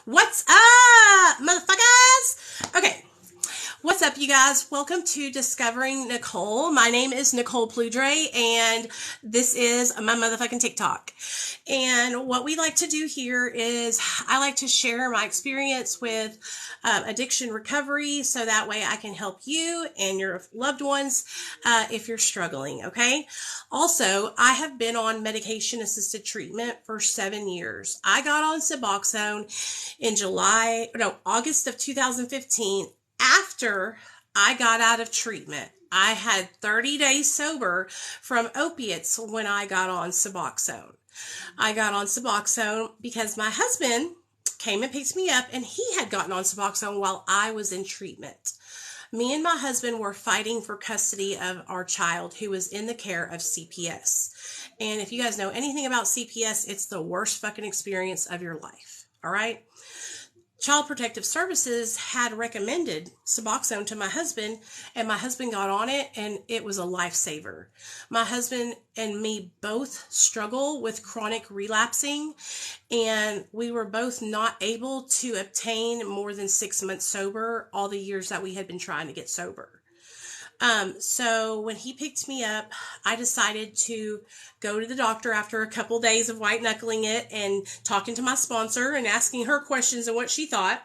What's up, motherfuckers? Okay, what's up, you guys? Welcome to Discovering Nicole. My name is Nicole Pludre, and this is my motherfucking TikTok. And what we like to do here is I like to share my experience with addiction recovery, so that way I can help you and your loved ones if you're struggling, okay? Also, I have been on medication-assisted treatment for 7 years. I got on Suboxone in August of 2015 after I got out of treatment. I had 30 days sober from opiates when I got on Suboxone. I got on Suboxone because my husband came and picked me up, and he had gotten on Suboxone while I was in treatment. Me and my husband were fighting for custody of our child who was in the care of CPS. And if you guys know anything about CPS, it's the worst fucking experience of your life. All right? Child Protective Services had recommended Suboxone to my husband, and my husband got on it, and it was a lifesaver. My husband and me both struggle with chronic relapsing, and we were both not able to obtain more than 6 months sober all the years that we had been trying to get sober. So when he picked me up, I decided to go to the doctor after a couple days of white knuckling it and talking to my sponsor and asking her questions and what she thought.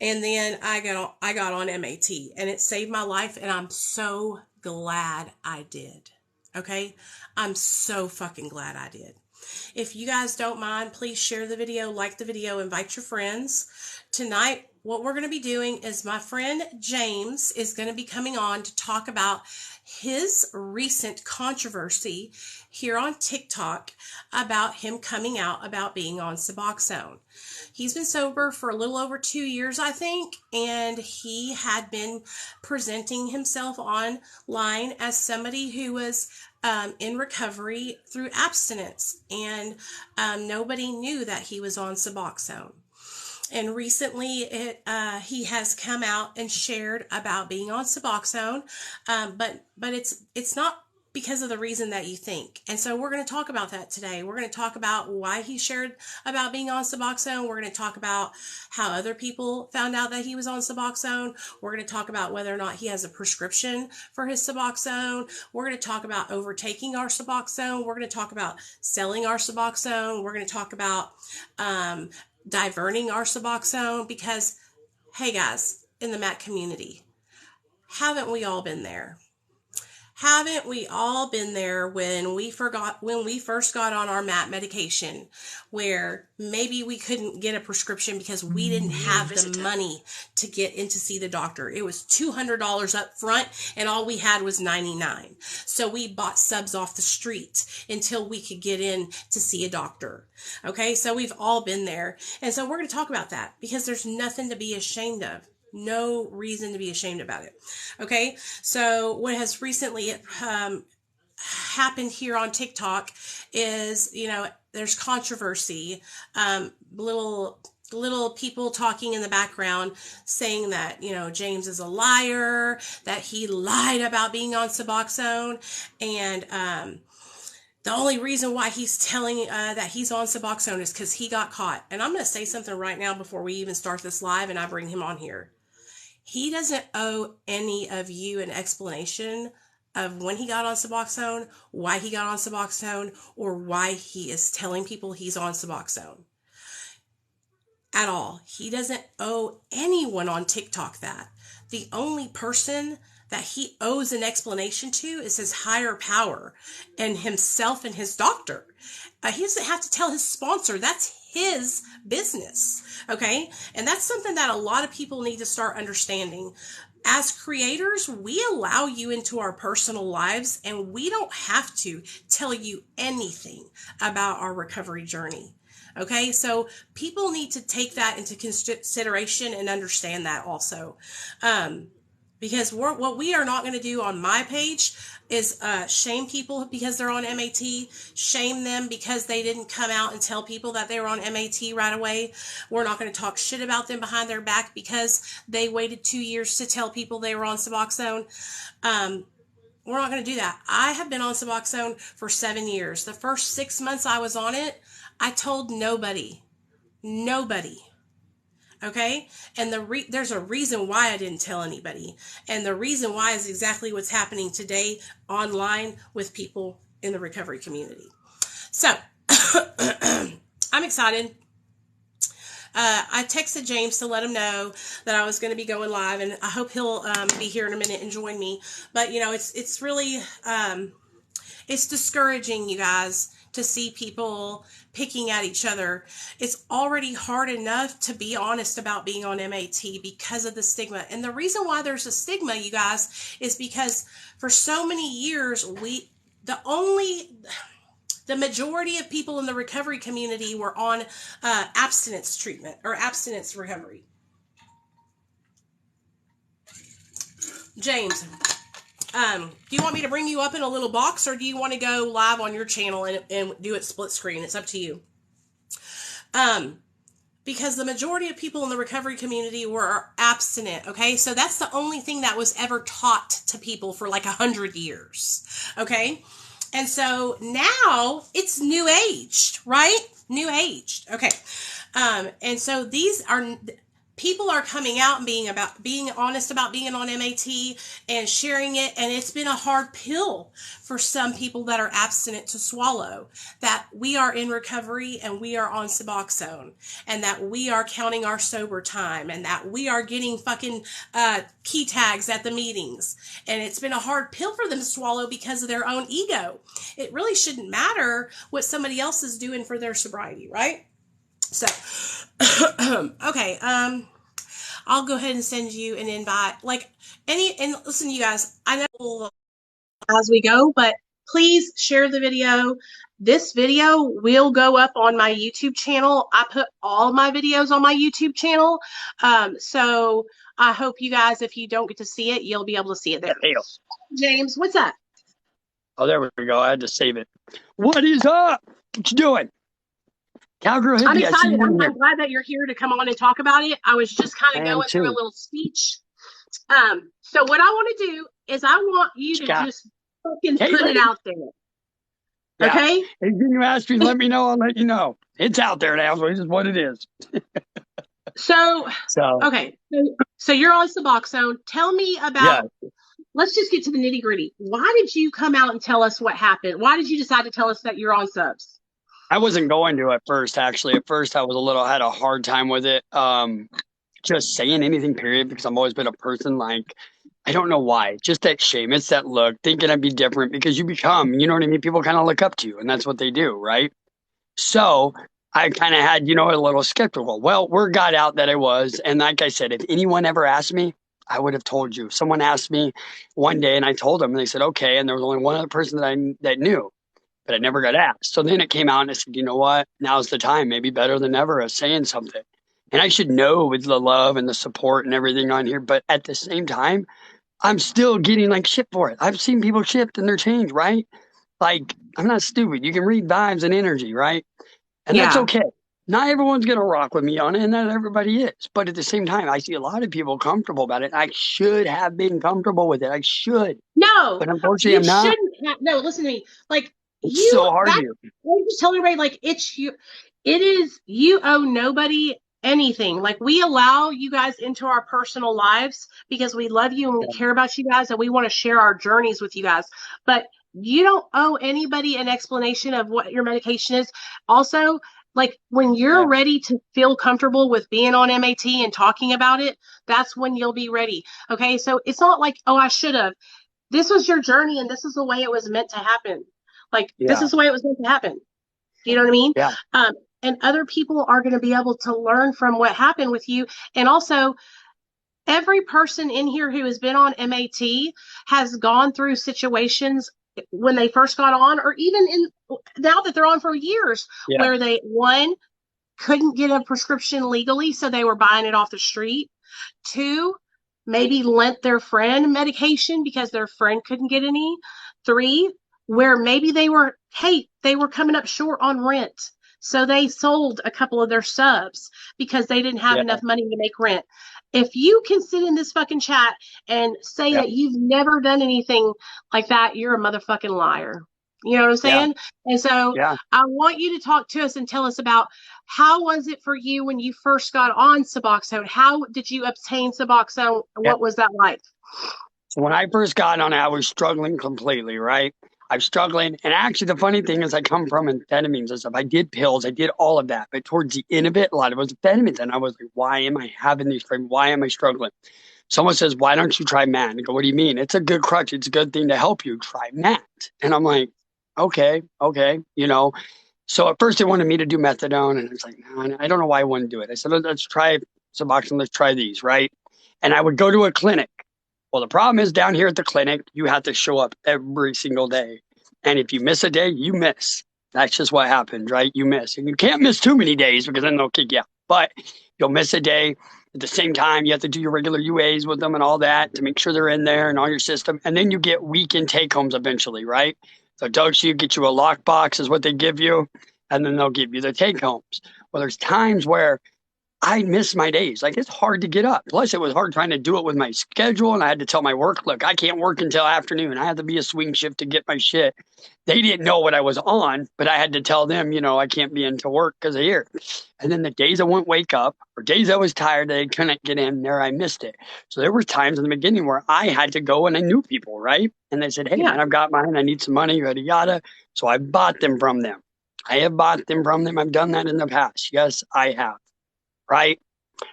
And then I got on MAT, and it saved my life, and I'm so glad I did. Okay? I'm so fucking glad I did. If you guys don't mind, please share the video, like the video, invite your friends. Tonight, what we're going to be doing is my friend James is going to be coming on to talk about his recent controversy here on TikTok about him coming out about being on Suboxone. He's been sober for a little over 2 years, I think, and he had been presenting himself online as somebody who was in recovery through abstinence, and nobody knew that he was on Suboxone. And recently, he has come out and shared about being on Suboxone, but it's not because of the reason that you think. And so we're going to talk about that today. We're going to talk about why he shared about being on Suboxone. We're going to talk about how other people found out that he was on Suboxone. We're going to talk about whether or not he has a prescription for his Suboxone. We're going to talk about overtaking our Suboxone. We're going to talk about selling our Suboxone. We're going to talk about diverting our Suboxone, because, hey guys, in the MAT community, haven't we all been there? Haven't we all been there when we first got on our MAT medication, where maybe we couldn't get a prescription because we didn't have the money to get in to see the doctor? It was $200 up front, and all we had was $99. So we bought subs off the street until we could get in to see a doctor. Okay, so we've all been there. And so we're going to talk about that, because there's nothing to be ashamed of. No reason to be ashamed about it. Okay, so what has recently happened here on TikTok is, there's controversy. Little people talking in the background saying that, James is a liar, that he lied about being on Suboxone, and the only reason why he's telling that he's on Suboxone is because he got caught. And I'm going to say something right now before we even start this live and I bring him on here. He doesn't owe any of you an explanation of when he got on Suboxone, why he got on Suboxone, or why he is telling people he's on Suboxone. At all. He doesn't owe anyone on TikTok that. The only person that he owes an explanation to is his higher power and himself and his doctor. He doesn't have to tell his sponsor. That's his business. Okay? And that's something that a lot of people need to start understanding. As creators, we allow you into our personal lives, and we don't have to tell you anything about our recovery journey. Okay, so people need to take that into consideration and understand that also. Because what we are not going to do on my page is shame people because they're on MAT, shame them because they didn't come out and tell people that they were on MAT right away. We're not going to talk shit about them behind their back because they waited 2 years to tell people they were on Suboxone. We're not going to do that. I have been on Suboxone for 7 years. The first 6 months I was on it, I told nobody Nobody. Okay? And there's a reason why I didn't tell anybody. And the reason why is exactly what's happening today online with people in the recovery community. So, I'm excited. I texted James to let him know that I was going to be going live, and I hope he'll be here in a minute and join me. But, you know, it's really, it's discouraging, you guys, to see people picking at each other. It's already hard enough to be honest about being on MAT because of the stigma. And the reason why there's a stigma, you guys, is because for so many years, the majority of people in the recovery community were on abstinence treatment or abstinence recovery. James, do you want me to bring you up in a little box, or do you want to go live on your channel and do it split screen? It's up to you. Because the majority of people in the recovery community were abstinent, okay? So that's the only thing that was ever taught to people for like 100 years, okay? And so now it's new aged, right? New aged. Okay. And so people are coming out and being honest about being on MAT and sharing it. And it's been a hard pill for some people that are abstinent to swallow, that we are in recovery and we are on Suboxone, and that we are counting our sober time, and that we are getting fucking key tags at the meetings. And it's been a hard pill for them to swallow because of their own ego. It really shouldn't matter what somebody else is doing for their sobriety, right? So, okay, I'll go ahead and send you an invite. And listen, you guys, I know as we go, but please share the video. This video will go up on my YouTube channel. I put all my videos on my YouTube channel. So I hope you guys, if you don't get to see it, you'll be able to see it there. Hey, James, what's up? oh, there we go. I had to save it. What is up? What you doing? Cowgirl hippie. I'm excited. I'm glad that you're here to come on and talk about it. I was just kind of going through a little speech. So what I want to do is I want you to just fucking put it out there. Yeah. Okay? If you ask me, let me know. I'll let you know. It's out there now, so this is what it is. So okay. So you're on Suboxone. Tell me about, let's just get to the nitty gritty. Why did you come out and tell us what happened? Why did you decide to tell us that you're on subs? I wasn't going to at first, actually. At first, I had a hard time with it. Just saying anything, period, because I've always been a person like, I don't know why. Just that shame. It's that look, thinking I'd be different because you become, you know what I mean? People kind of look up to you, and that's what they do, right? So I kind of had, a little skeptical. Well, word got out that I was. And like I said, if anyone ever asked me, I would have told you. Someone asked me one day, and I told them, and they said, okay. And there was only one other person that knew. But I never got asked. So then it came out and I said, you know what? Now's the time, maybe better than ever, of saying something. And I should know with the love and the support and everything on here. But at the same time, I'm still getting like shit for it. I've seen people shift and they're changed, right? Like, I'm not stupid. You can read vibes and energy, right? And that's okay. Not everyone's going to rock with me on it, and not everybody is. But at the same time, I see a lot of people comfortable about it. I should have been comfortable with it. I should. No. But unfortunately, I'm not. No, listen to me. Like, it's so hard to. I'm just telling everybody, like, you owe nobody anything. Like, we allow you guys into our personal lives because we love you and we care about you guys and we want to share our journeys with you guys. But you don't owe anybody an explanation of what your medication is. Also, like, when you're ready to feel comfortable with being on MAT and talking about it, that's when you'll be ready. Okay. So it's not like, oh, I should have. This was your journey and this is the way it was meant to happen. Like, this is the way it was meant to happen. You know what I mean? Yeah. And other people are going to be able to learn from what happened with you. And also, every person in here who has been on MAT has gone through situations when they first got on, or even now that they're on for years, where they, one, couldn't get a prescription legally, so they were buying it off the street. Two, maybe lent their friend medication because their friend couldn't get any. Three, where maybe they were coming up short on rent. So they sold a couple of their subs because they didn't have enough money to make rent. If you can sit in this fucking chat and say that you've never done anything like that, you're a motherfucking liar. You know what I'm Yeah. saying? And so Yeah. I want you to talk to us and tell us about how was it for you when you first got on Suboxone? How did you obtain Suboxone? Yeah. What was that like? So when I first got on it, I was struggling completely, right? I was struggling. And actually, the funny thing is, I come from amphetamines and stuff. I did pills, I did all of that. But towards the end of it, a lot of it was amphetamines. And I was like, why am I having these problems? Why am I struggling? Someone says, why don't you try MAT? I go, what do you mean? It's a good crutch. It's a good thing to help you. Try MAT. And I'm like, okay, okay, So at first they wanted me to do methadone, and it's like, no, I don't know why I wouldn't do it. I said, let's try Suboxone. Let's try these, right? And I would go to a clinic. Well, the problem is down here at the clinic, you have to show up every single day. And if you miss a day, you miss. That's just what happens, right? You miss. And you can't miss too many days because then they'll kick you out. But you'll miss a day. At the same time, you have to do your regular UAs with them and all that to make sure they're in there and all your system. And then you get weekend take homes eventually, right? So dose you, get you a lockbox is what they give you, and then they'll give you the take homes. Well, there's times where I miss my days. Like it's hard to get up. Plus, it was hard trying to do it with my schedule, and I had to tell my work, "Look, I can't work until afternoon. I have to be a swing shift to get my shit." They didn't know what I was on, but I had to tell them, I can't be into work because of here. And then the days I wouldn't wake up, or days I was tired, I couldn't get in there. I missed it. So there were times in the beginning where I had to go, and I knew people, right? And they said, "Hey, Yeah. man, I've got mine. I need some money, yada yada." So I bought them from them. I have bought them from them. I've done that in the past. Yes, I have. Right.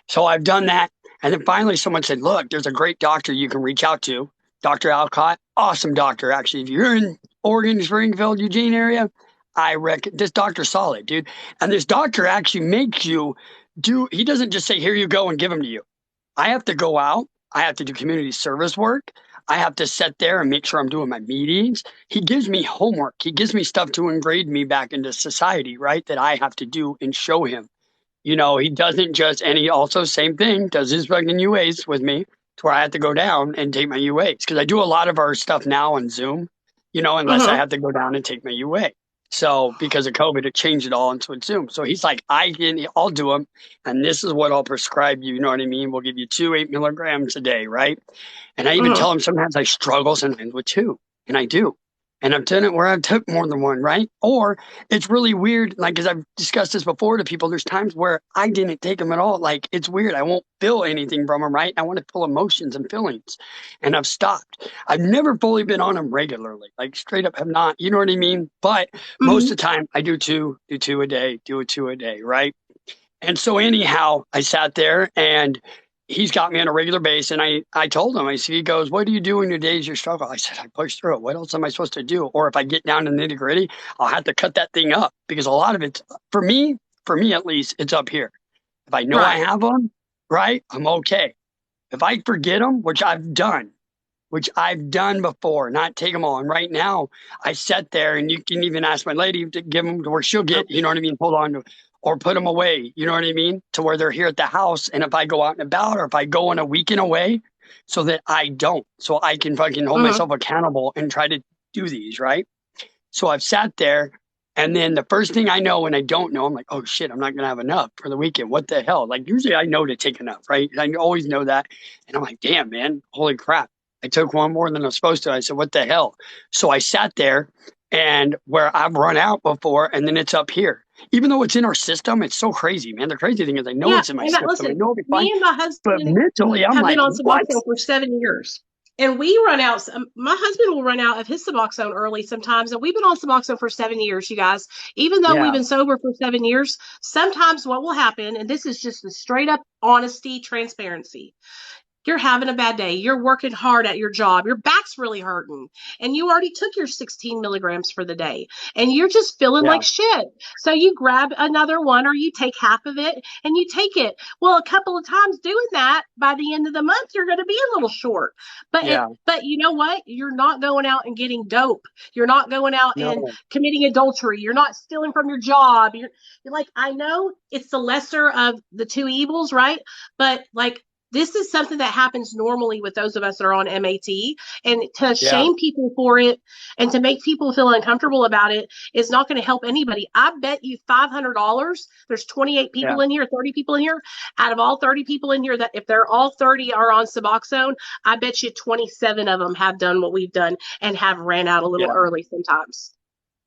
So I've done that. And then finally someone said, look, there's a great doctor you can reach out to. Dr. Alcott, awesome doctor. Actually, if you're in Oregon, Springfield, Eugene area, I reckon this doctor's solid, dude. And this doctor actually makes you he doesn't just say, here you go and give them to you. I have to go out. I have to do community service work. I have to sit there and make sure I'm doing my meetings. He gives me homework. He gives me stuff to engrade me back into society, right? That I have to do and show him. He doesn't just, and he also, same thing, does his fucking UAs with me to where I have to go down and take my UAs. Because I do a lot of our stuff now on Zoom, unless I Mm-hmm. have to go down and take my UA. So because of COVID, it changed it all into Zoom. So he's like, I'll do them. And this is what I'll prescribe you. You know what I mean? We'll give you 8 milligrams a day, right? And I even Mm-hmm. tell him sometimes I struggle sometimes with 2. And I do. And I've done it where I've took more than 1, right? Or it's really weird, like, because I've discussed this before to people, there's times where I didn't take them at all. Like, it's weird. I won't feel anything from them, right? I want to feel emotions and feelings. And I've stopped. I've never fully been on them regularly, like, straight up have not. You know what I mean? But most Mm-hmm. of the time, I do 2, do 2 a day, do a 2 a day, right? And so anyhow, I sat there and he's got me on a regular basis. And I told him, he goes, what do you do in your days you struggle? I said, I push through it. What else am I supposed to do? Or if I get down to the nitty gritty, I'll have to cut that thing up because a lot of it, for me at least, it's up here. If I know I Right. have them, right, I'm okay. If I forget them, which I've done before, not take them all. And right now, I sat there, and you can even ask my lady to give them to where she'll get, you know what I mean, hold on to, or put them away, you know what I mean, to where they're here at the house. And if I go out and about, or if I go on a weekend away, so that I don't, so I can fucking hold Mm-hmm. myself accountable and try to do these, right? So I've sat there, and then the first thing I know when I don't know, I'm like, oh shit, I'm not gonna have enough for the weekend. What the hell? Like usually I know to take enough, right? I always know that. And I'm like, damn, man, holy crap. I took one more than I was supposed to. I said, what the hell? So I sat there and where I've run out before, and then it's up here. Even though it's in our system, it's so crazy, man. The crazy thing is I know Yeah. it's in my And system. I listen, know it'll be fine. me and my But husband mentally, I'm have been like, on what? Suboxone for 7 years. And we run out. My husband will run out of his Suboxone early sometimes. And we've been on Suboxone for 7 years, you guys. Even though we've Yeah, been sober for 7 years, sometimes what will happen, and this is just the straight up honesty, transparency. You're having a bad day. You're working hard at your job. Your back's really hurting. And you already took your 16 milligrams for the day. And you're just feeling yeah, like shit. So you grab another one or you take half of it and you take it. Well, a couple of times doing that, by the end of the month, you're going to be a little short. yeah. But you know what? You're not going out and getting dope. You're not going out and No, committing adultery. You're not stealing from your job. You're like, I know it's the lesser of the two evils, right? But like, this is something that happens normally with those of us that are on MAT. And to yeah, shame people for it and to make people feel uncomfortable about it is not going to help anybody. I bet you $500, there's 28 yeah, people in here, 30 people in here. Out of all 30 people in here, that if they're all 30 are on Suboxone, I bet you 27 of them have done what we've done and have ran out a little yeah. early sometimes.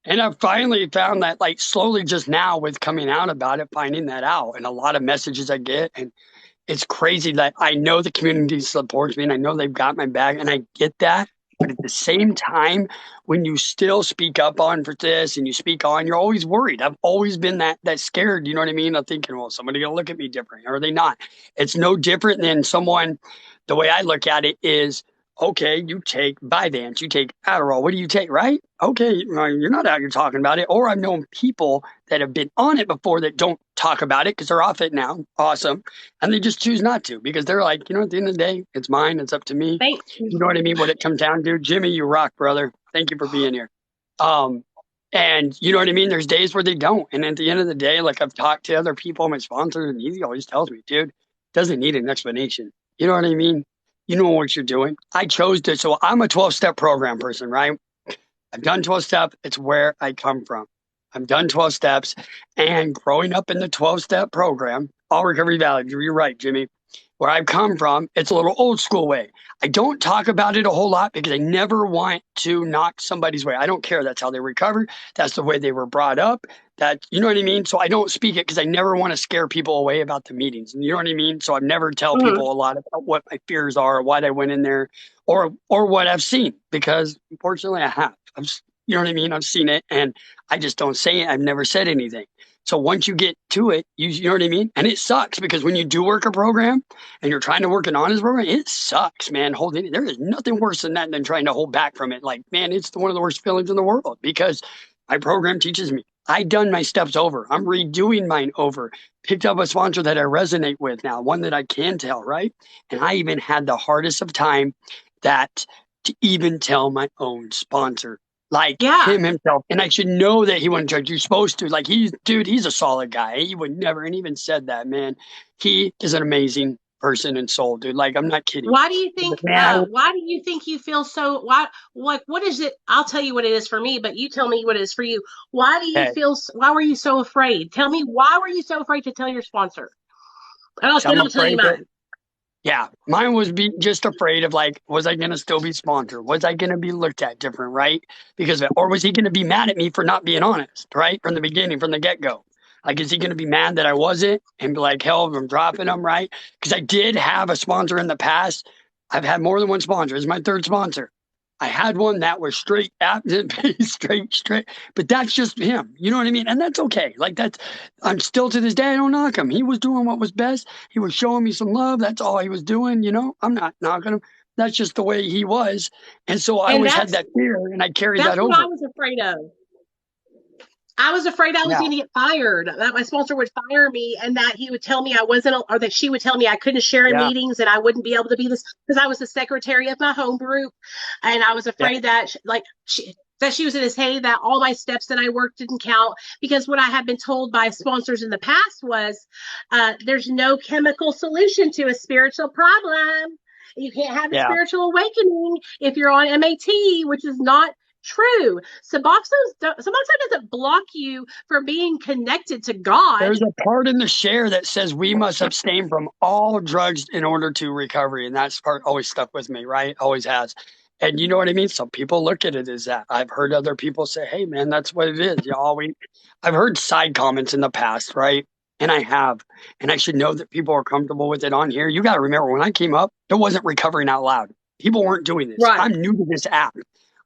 And I finally found that, like, slowly just now with coming out about it, finding that out, and a lot of messages I get. And it's crazy that I know the community supports me and I know they've got my back and I get that. But at the same time, when you still speak up on for this and you speak on, you're always worried. I've always been that scared, you know what I mean? I'm thinking, well, somebody gonna look at me different. Or are they not? It's no different than someone. The way I look at it is, okay, you take Vyvanse, you take Adderall. What do you take, right? Okay, well, you're not out here talking about it. Or I've known people that have been on it before that don't talk about it because they're off it now. Awesome. And they just choose not to because they're like, at the end of the day, it's mine. It's up to me. Thank you. You know what I mean? What it comes down to. Jimmy, you rock, brother. Thank you for being here. Um, and you know what I mean? There's days where they don't. And at the end of the day, like I've talked to other people, my sponsors, and he always tells me, dude, doesn't need an explanation. You know what I mean? You know what you're doing. I chose to. So I'm a 12-step program person, right? I've done 12 step. It's where I come from. I've done 12 steps and growing up in the 12-step program, all recovery valid. You're right, Jimmy. Where I've come from, it's a little old school way. I don't talk about it a whole lot because I never want to knock somebody's way. I don't care. That's how they recover. That's the way they were brought up. That, you know what I mean? So I don't speak it because I never want to scare people away about the meetings. You know what I mean? So I've never tell Mhm. people a lot about what my fears are, why I went in there, or what I've seen because unfortunately I have. You know what I mean? I've seen it and I just don't say it. I've never said anything. So once you get to it, you know what I mean? And it sucks because when you do work a program and you're trying to work an honest program, it sucks, man. Holding it. There is nothing worse than that than trying to hold back from it. Like, man, it's one of the worst feelings in the world because my program teaches me. I done my steps over. I'm redoing mine over. Picked up a sponsor that I resonate with now, one that I can tell, right? And I even had the hardest of time that to even tell my own sponsor like Yeah. him himself. And I should know that he wouldn't judge. You're supposed to. Like he's a solid guy. He would never, and even said that, man. He is an amazing person and soul, dude. Like I'm not kidding. Why do you think Man, why do you think you feel so what is it? I'll tell you what it is for me, but you tell me what it is for you. Why do you hey, feel why were you so afraid? Tell me why were you so afraid to tell your sponsor? And I'll, so then I'm I'll tell you afraid that mine. yeah, mine was be just afraid of like, was I gonna still be sponsored? Was I gonna be looked at different, right? Because or was he gonna be mad at me for not being honest, right? From the beginning, from the get go. Like, is he gonna be mad that I wasn't and be like, hell, I'm dropping him, right? Because I did have a sponsor in the past. I've had more than one sponsor. It's my third sponsor. I had one that was straight absent, straight, but that's just him. You know what I mean? And that's okay. Like that's, I'm still to this day, I don't knock him. He was doing what was best. He was showing me some love. That's all he was doing. I'm not knocking him. That's just the way he was. And so I And always had that fear and I carried that's that what I over. was afraid of. I was afraid I was Yeah. going to get fired, that my sponsor would fire me and that he would tell me I wasn't, or that she would tell me I couldn't share in Yeah. meetings and I wouldn't be able to be this because I was the secretary of my home group. And I was Yeah. afraid that that she was going to say that all my steps that I worked didn't count because what I had been told by sponsors in the past was there's no chemical solution to a spiritual problem. You can't have a Yeah. spiritual awakening if you're on MAT, which is not true. Suboxone doesn't block you from being connected to God. There's a part in the share that says we must abstain from all drugs in order to recovery. And that's part always stuck with me, right? Always has. And you know what I mean? Some people look at it as that. I've heard other people say, hey, man, that's what it is. I've heard side comments in the past, right? And I have. And I should know that people are comfortable with it on here. You got to remember when I came up, there wasn't recovering out loud. People weren't doing this. Right. I'm new to this app.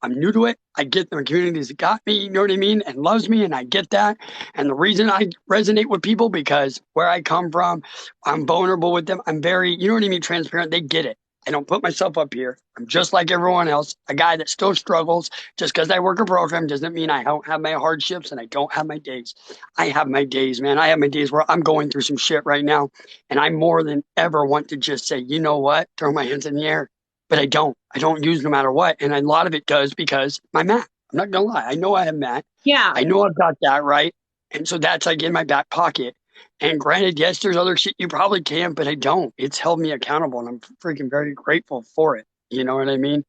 I'm new to it. I get the community's got me, you know what I mean, and loves me, and I get that. And the reason I resonate with people because where I come from, I'm vulnerable with them. I'm very, you know what I mean, transparent. They get it. I don't put myself up here. I'm just like everyone else, a guy that still struggles. Just because I work a program doesn't mean I don't have my hardships and I don't have my days. I have my days, man. I have my days where I'm going through some shit right now. And I more than ever want to just say, you know what? Throw my hands in the air. But I don't. I don't use no matter what. And a lot of it does because my mat. I'm not going to lie. I know I have mat. Yeah. I know I've got that right. And so that's like in my back pocket. And granted, yes, there's other shit you probably can, but I don't. It's held me accountable, and I'm freaking very grateful for it. You know what I mean?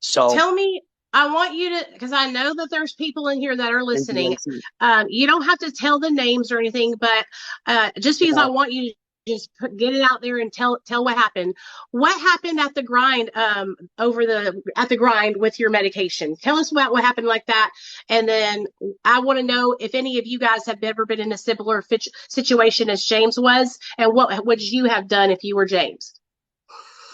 So, Tell me, I want you to, because I know that there's people in here that are thank you, listening. Lacey. You don't have to tell the names or anything, but just because I Yeah, want you just get it out there and tell what happened. What happened at the grind at the grind with your medication? Tell us about what happened like that, and then I want to know if any of you guys have ever been in a similar situation as James was, and what would you have done if you were James?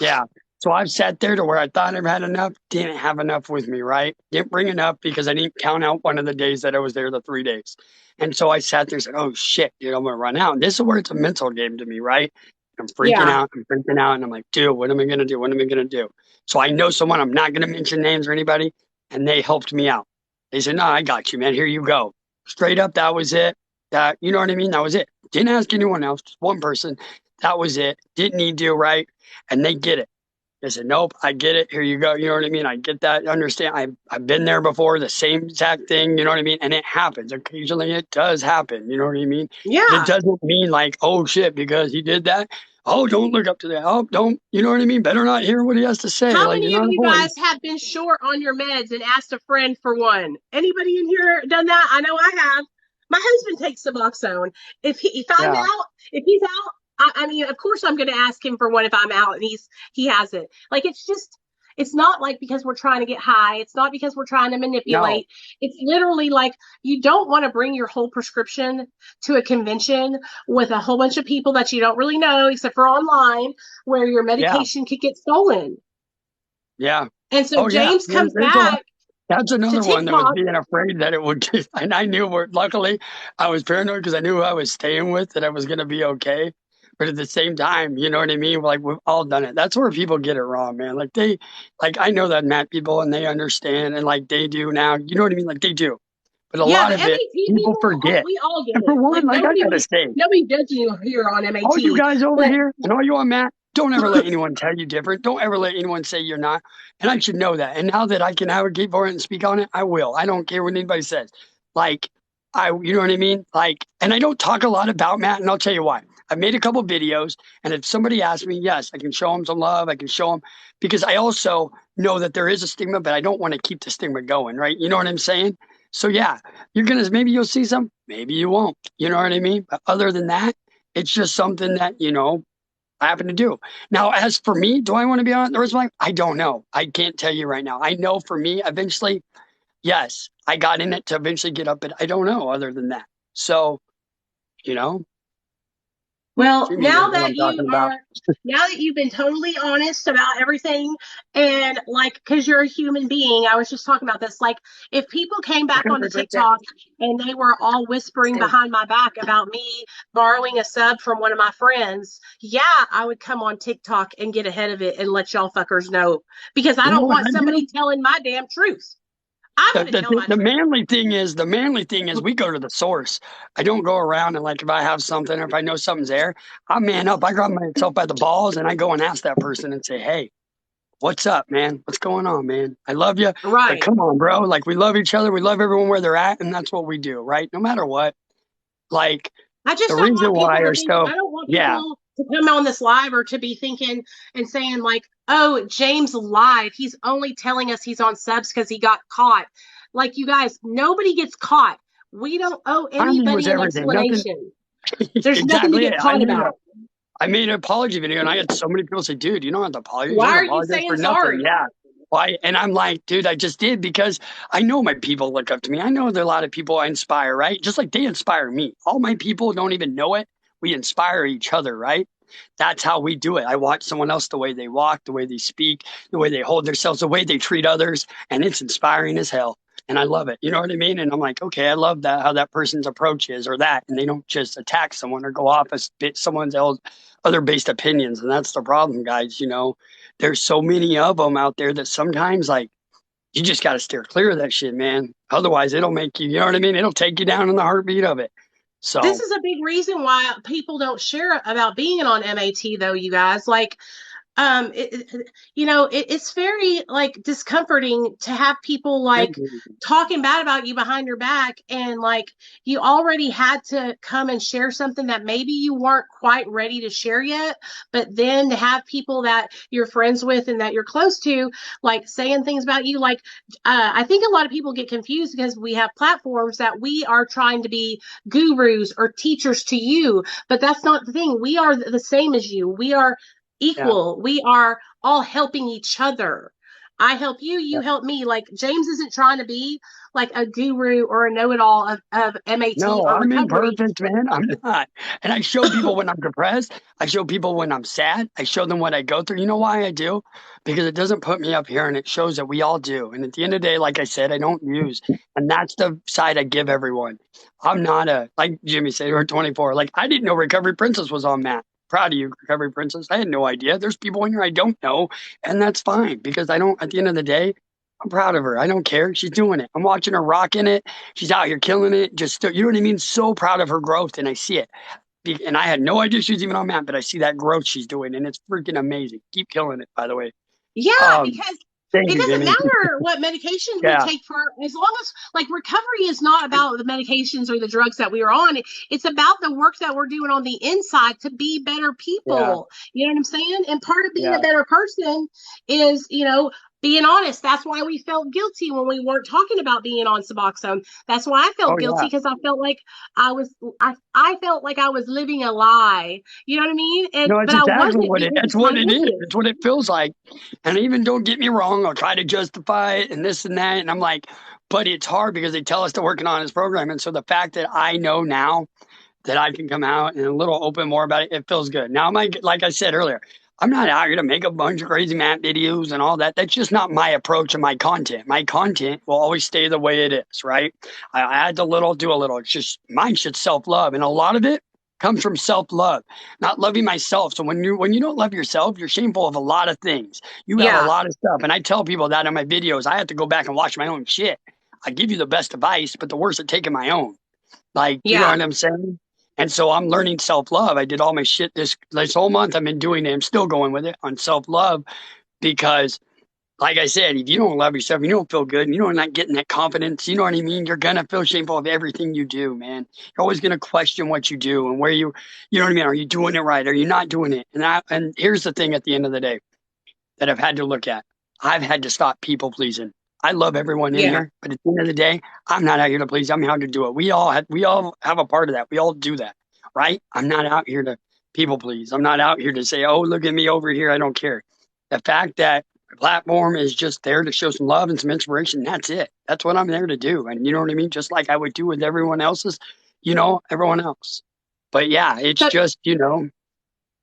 Yeah. So I've sat there to where I thought I've had enough, didn't have enough with me, right? Didn't bring enough because I didn't count out one of the days that I was there, the 3 days. And so I sat there and said, oh shit, dude, I'm gonna run out. And this is where it's a mental game to me, right? I'm freaking Yeah. out, and I'm like, dude, what am I gonna do? What am I gonna do? So I know someone, I'm not gonna mention names or anybody, and they helped me out. They said, no, I got you, man. Here you go. Straight up, that was it. That, you know what I mean? That was it. Didn't ask anyone else, just one person. That was it. Didn't need to, right? And they get it. I said, nope, I get it. Here you go. You know what I mean? I get that. Understand. I've been there before, the same exact thing. You know what I mean? And it happens. Occasionally it does happen. You know what I mean? It Yeah. doesn't mean like, oh shit, because he did that. Oh, don't look up to that. Oh, don't. You know what I mean? Better not hear what he has to say. How Like, you're many of not you guys important. have been short on your meds and asked a friend for one? Anybody in here done that? I know I have. My husband takes Suboxone. If I'm Yeah. out, if he's out, I mean, of course I'm going to ask him for one if I'm out and he has it. Like it's not like because we're trying to get high. It's not because we're trying to No. manipulate. It's literally like you don't want to bring your whole prescription to a convention with a whole bunch of people that you don't really know, except for online, where your Yeah. medication could get stolen. Yeah. And so Oh, yeah. James comes There's a lot. back That's to another one that was TikTok. being afraid that it would, and I knew where, luckily, I was paranoid because I knew who I was staying with, that I was going to be okay. But at the same time, you know what I mean? Like, we've all done it. That's where people get it wrong, man. Like, I know that Matt people and they understand and like they do now, you know what I mean? Like, they do. But a Yeah, lot the of it, MAT people people, forget. we all get And for it. one, Like like, I got to say, nobody judging you here on all you MAT. guys over But here and all you on Matt, don't ever let anyone tell you different. Don't ever let anyone say you're not. And I should know that. And now that I can advocate for it and speak on it, I will. I don't care what anybody says. Like, you know what I mean? Like, and I don't talk a lot about Matt, and I'll tell you why. I've made a couple videos, and if somebody asks me, yes, I can show them some love. I can show them because I also know that there is a stigma, but I don't want to keep the stigma going, right? You know what I'm saying? So yeah, maybe you'll see some, maybe you won't. You know what I mean? But other than that, it's just something that, I happen to do. Now, as for me, do I want to be on the rest of my life? I don't know. I can't tell you right now. I know for me, eventually, yes, I got in it to eventually get up, but I don't know other than that. So, you know, well, Jimmy knows what I'm talking about. now that you've been totally honest about everything, and like, because you're a human being, I was just talking about this. Like, if people came back onto TikTok and they were all whispering behind my back about me borrowing a sub from one of my friends, yeah, I would come on TikTok and get ahead of it and let y'all fuckers know because I You know don't what want I do? somebody telling my damn truth. I'm The, going to tell my the, the truth. manly thing is we go to the source. I don't go around and like if I have something or if I know something's there, I man up. I grab myself by the balls and I go and ask that person and say, hey, what's up, man? What's going on, man? I love you, but Right. come on, bro. Like we love each other. We love everyone where they're at, and that's what we do, right? No matter what. Like I the just don't reason want why people to are think, so I don't want yeah. people to come on this live or to be thinking and saying, like, oh, James lied. He's only telling us he's on subs because he got caught. Like, you guys, nobody gets caught. We don't owe Timing was anybody an everything. Nothing explanation. There's nothing to exactly it. get caught about. I made an apology video and I had so many people say, dude, you don't have to apologize. You Why don't have are to you apologize for saying nothing. sorry? Yeah. Why? And I'm like, dude, I just did because I know my people look up to me. I know there are a lot of people I inspire, right? Just like they inspire me. All my people don't even know it. We inspire each other, right? That's how we do it. I watch someone else, the way they walk, the way they speak, the way they hold themselves, the way they treat others, and it's inspiring as hell. And I love it. You know what I mean? And I'm like, okay, I love that, how that person's approach is or that. And they don't just attack someone or go off as someone's else, other based opinions. And that's the problem, guys. There's so many of them out there that sometimes, like, you just got to steer clear of that shit, man. Otherwise, it'll make you, you know what I mean? It'll take you down in the heartbeat of it. This So, is a big reason why people don't share about being on MAT, though, you guys. Like, it's very like discomforting to have people like talking bad about you behind your back, and like you already had to come and share something that maybe you weren't quite ready to share yet, but then to have people that you're friends with and that you're close to like saying things about you, like I think a lot of people get confused because we have platforms that we are trying to be gurus or teachers to you, but that's not the thing. We are the same as you. We are Yeah. equal. We are all helping each other. I help you, Yeah. you help me. Like James isn't trying to be like a guru or a know-it-all of MAT No, or I'm recovery. imperfect, man. I'm not. And I show people when I'm depressed. I show people when I'm sad. I show them what I go through. You know why I do? Because it doesn't put me up here and it shows that we all do. And at the end of the day, like I said, I don't use. And that's the side I give everyone. I'm not like Jimmy said, we're 24. Like, I didn't know Recovery Princess was on Matt. Proud of you, Recovery Princess. I had no idea. There's people in here I don't know. And that's fine because I don't, at the end of the day, I'm proud of her. I don't care. She's doing it. I'm watching her rocking it. She's out here killing it. Just, you know what I mean? So proud of her growth, and I see it. And I had no idea she was even on map, but I see that growth she's doing, and it's freaking amazing. Keep killing it, by the way. Yeah, Um, because Thank it you, doesn't Jimmy. matter what medications we Yeah. take for, as long as like recovery is not about the medications or the drugs that we are on. It's about the work that we're doing on the inside to be better Yeah. people. You know what I'm saying? And part of being a Yeah. better person is, being honest. That's why we felt guilty when we weren't talking about being on Suboxone. That's why I Oh felt guilty, yeah. because I felt like I felt like I was living a lie. You know what I mean? And No, it's but I exactly wasn't, what it. because That's it's my what it is. business. It's what it feels like. And even don't get me wrong, I'll try to justify it and this and that. And I'm like, but it's hard because they tell us to working on this program. And so the fact that I know now that I can come out and a little open more about it, it feels good. Now, like I said earlier, I'm not out here to make a bunch of crazy mat videos and all that. That's just not my approach and my content. My content will always stay the way it is, right? I add a little, do a little. It's just mine should self-love. And a lot of it comes from self-love, not loving myself. So when you don't love yourself, you're shameful of a lot of things. You have a Yeah, lot of stuff. And I tell people that in my videos. I have to go back and watch my own shit. I give you the best advice, but the worst at taking my own. Like, you know yeah. what I'm saying? And so I'm learning self love. I did all my shit this whole month. I've been doing it. I'm still going with it on self love because, like I said, if you don't love yourself, you don't feel good, and you're not getting that confidence. You know what I mean? You're gonna feel shameful of everything you do, man. You're always gonna question what you do and where you know what I mean? Are you doing it right? Are you not doing it? And here's the thing: at the end of the day, that I've had to look at. I've had to stop people pleasing. I love everyone in Yeah. here, but at the end of the day, I'm not out here to please. I'm out to do it. We all have a part of that. We all do that, right? I'm not out here to people please. I'm not out here to say, "Oh, look at me over here. I don't care." The fact that the platform is just there to show some love and some inspiration, that's it. That's what I'm there to do. And you know what I mean? Just like I would do with everyone else's, everyone else. But yeah, it's So just,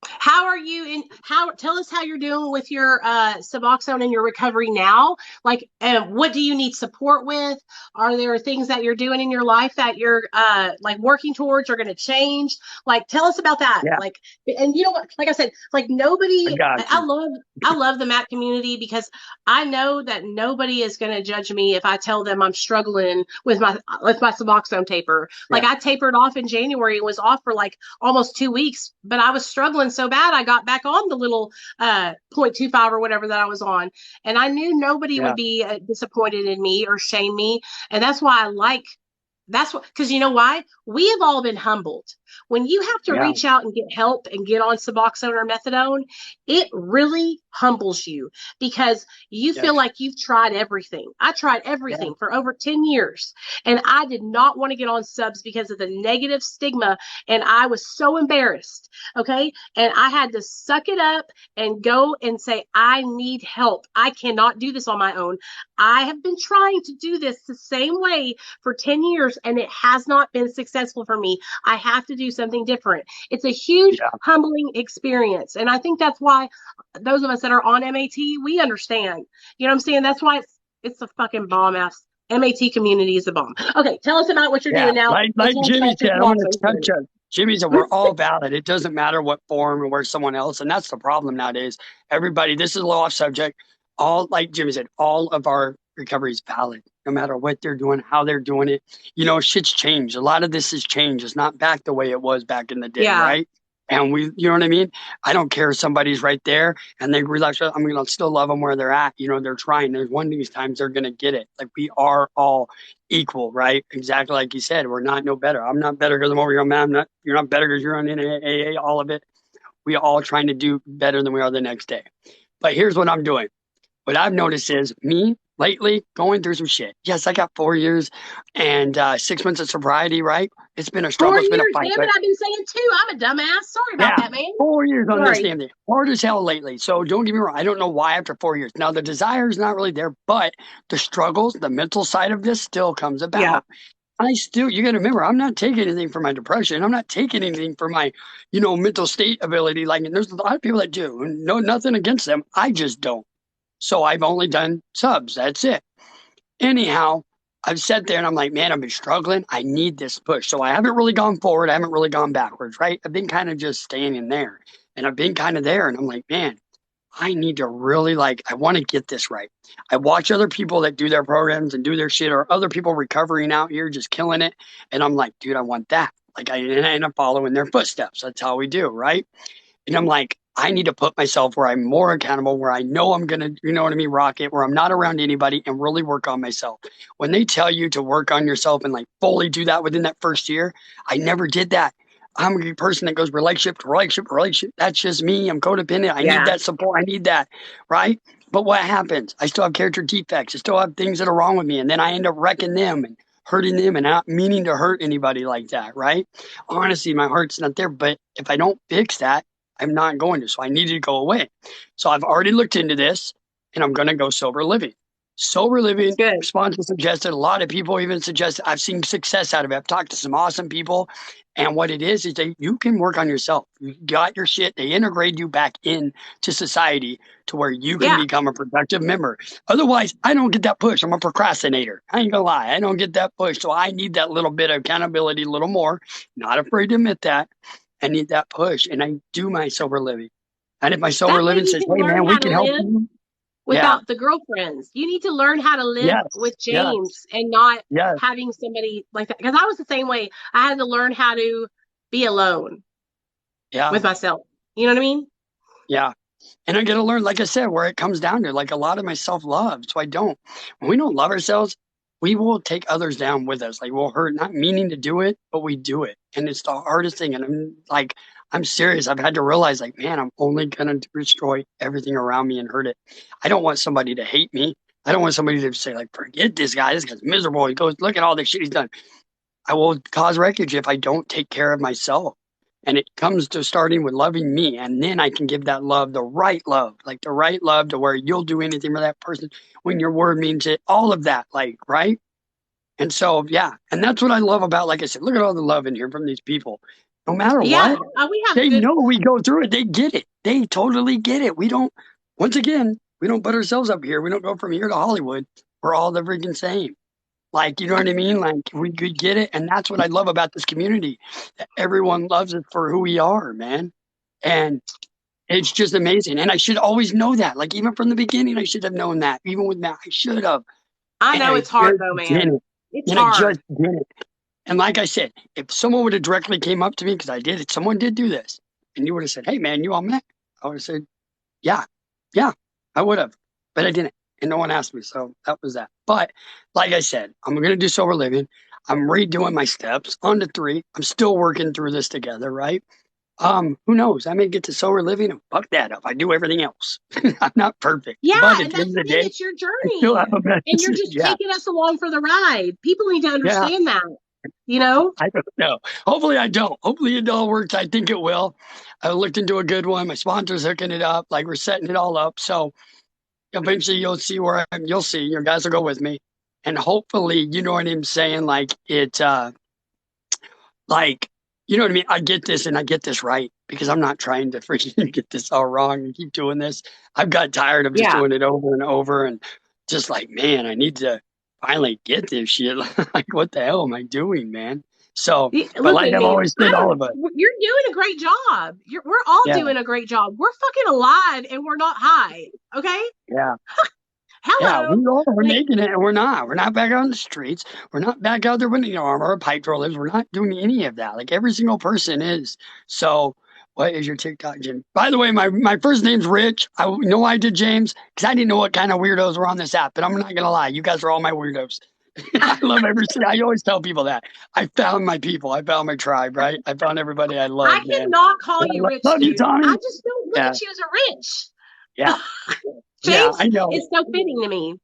how are you in how tell us how you're doing with your Suboxone and your recovery now? Like what do you need support with? Are there things that you're doing in your life that you're like working towards or going to change? Like tell us about that. yeah, Like, and you know what, like I said, like I nobody, got you. I love the MAT community, because I know that nobody is going to judge me if I tell them I'm struggling with my Suboxone taper. Like Yeah, I tapered off in January and was off for like almost 2 weeks, but I was struggling so bad I got back on the little 0.25 or whatever that I was on. And I knew nobody yeah, would be disappointed in me or shame me. And that's what, because you know why? We have all been humbled. When you have to yeah, reach out and get help and get on Suboxone or methadone, it really humbles you, because you feel yes, like you've tried everything. I tried yeah, everything for over 10 years, and I did not want to get on subs because of the negative stigma. And I was so embarrassed. Okay. And I had to suck it up and go and say, I need help. I cannot do this on my own. I have been trying to do this the same way for 10 years, and it has not been successful for me. I have to do something different. It's a huge, yeah, humbling experience. And I think that's why those of us that are on MAT, we understand. You know what I'm saying? That's why it's a fucking bomb ass. MAT community is a bomb. Okay, tell us about what you're yeah. doing now, Like and tell us Jimmy about your said, I'm going to Suboxone touch journey. on Jimmy said we're all valid. It doesn't matter what form and where someone else, and that's the problem nowadays. Everybody, this is a little off subject. All like Jimmy said, all of our recovery is valid, no matter what they're doing, how they're doing it. Shit's changed. A lot of this has changed. It's not back the way it was back in the day, Yeah, right? And you know what I mean? I don't care if somebody's right there and they realize I'm going to still love them where they're at. You know, they're trying. There's one of these times they're going to get it. Like we are all equal, right? Exactly like you said. We're not no better. I'm not better because I'm over here, man. You're not better because you're on NAA, all of it. We all trying to do better than we are the next day. But here's what I'm doing. What I've noticed is me lately going through some shit. Yes, I got 4 years and 6 months of sobriety, right? It's been a struggle. 4 It's been a years, fight. damn it, I've been saying too. I'm a dumbass. Sorry about Yeah, that, man. 4 years on this Sorry. damn thing. Hard as hell lately. So don't get me wrong. I don't know why after 4 years. Now the desire is not really there, but the struggles, the mental side of this still comes about. Yeah. You got to remember, I'm not taking anything for my depression. I'm not taking anything for my, mental state ability. Like, and there's a lot of people that do. No, nothing against them. I just don't. So I've only done subs. That's it. Anyhow, I've sat there and I'm like, man, I've been struggling. I need this push. So I haven't really gone forward. I haven't really gone backwards, right? I've been kind of just staying in there. And I've been kind of there. And I'm like, man, I need to really I want to get this right. I watch other people that do their programs and do their shit, or other people recovering out here just killing it. And I'm like, dude, I want that. And I end up following their footsteps. That's how we do, right? And I'm like, I need to put myself where I'm more accountable, where I know I'm going to, you know what I mean, rock it, where I'm not around anybody and really work on myself. When they tell you to work on yourself and fully do that within that first year, I never did that. I'm a person that goes relationship to relationship to relationship. That's just me. I'm codependent. I need that support. I need that, right? But what happens? I still have character defects. I still have things that are wrong with me. And then I end up wrecking them and hurting them and not meaning to hurt anybody like that, right? Honestly, my heart's not there. But if I don't fix that, I'm not going to. So I needed to go away. So I've already looked into this and I'm going to go sober living. Sober living, sponsor suggested, a lot of people even suggested, I've seen success out of it. I've talked to some awesome people. And what it is that you can work on yourself. You got your shit. They integrate you back into society to where you can become a productive member. Otherwise, I don't get that push. I'm a procrastinator. I ain't gonna lie. I don't get that push. So I need that little bit of accountability, a little more. Not afraid to admit that. I need that push. And I do my sober living. And if my sober living says, hey, man, we can help you. Without the girlfriends, you need to learn how to live with James and not having somebody like that. Because I was the same way. I had to learn how to be alone with myself. You know what I mean? Yeah. And I got to learn, like I said, where it comes down to a lot of my self-love. So when we don't love ourselves, we will take others down with us. We'll hurt, not meaning to do it, but we do it. And it's the hardest thing. And I'm serious. I've had to realize, man, I'm only going to destroy everything around me and hurt it. I don't want somebody to hate me. I don't want somebody to say, forget this guy. This guy's miserable. He goes, look at all the shit he's done. I will cause wreckage if I don't take care of myself. And it comes to starting with loving me. And then I can give that love, the right love to where you'll do anything for that person when your word means it, all of that, right? And so, and that's what I love about, like I said, look at all the love in here from these people. No matter what, they know we go through it. They get it. They totally get it. We don't put ourselves up here. We don't go from here to Hollywood. We're all the freaking same. You know what I mean? We could get it. And that's what I love about this community. That everyone loves us for who we are, man. And it's just amazing. And I should always know that. Even from the beginning, I should have known that. Even with Matt, I should have. I know it's hard though, man. It's hard. I just did it. And like I said, if someone would have directly came up to me, because I did it, someone did do this, and you would have said, hey, man, you all met? I would have said, yeah, I would have. But I didn't. And no one asked me. So that was that. But like I said, I'm going to do sober living. I'm redoing my steps on to 3. I'm still working through this together, right? Who knows? I may get to sober living and fuck that up. I do everything else. I'm not perfect. Yeah, but and that's the thing. It's your journey. And you're just taking us along for the ride. People need to understand that. I don't know. Hopefully I don't. Hopefully it all works. I think it will. I looked into a good one. My sponsor's hooking it up. We're setting it all up. So eventually you'll see where you'll see. Your guys will go with me. And hopefully, you know what I'm saying? You know what I mean? I get this and I get this right because I'm not trying to freaking get this all wrong and keep doing this. I've got tired of just doing it over and over and just man, I need to finally get this shit. What the hell am I doing, man? So, but I've always said, all of us. You're doing a great job. We're all doing a great job. We're fucking alive and we're not high. Okay? Yeah. Hello. Yeah, we're making it and we're not. We're not back on the streets. We're not back out there with armor or pipe rollers. We're not doing any of that. Every single person is. So, What is your TikTok, Jim? By the way, my first name's Rich. I know why I did James because I didn't know what kind of weirdos were on this app. But I'm not gonna lie, you guys are all my weirdos. I love everything. I always tell people that I found my people. I found my tribe. Right? I found everybody I love. I cannot call you Rich. Love you, Tommy. I just don't look at you as a Rich. Yeah. James, I know. It's so fitting to me.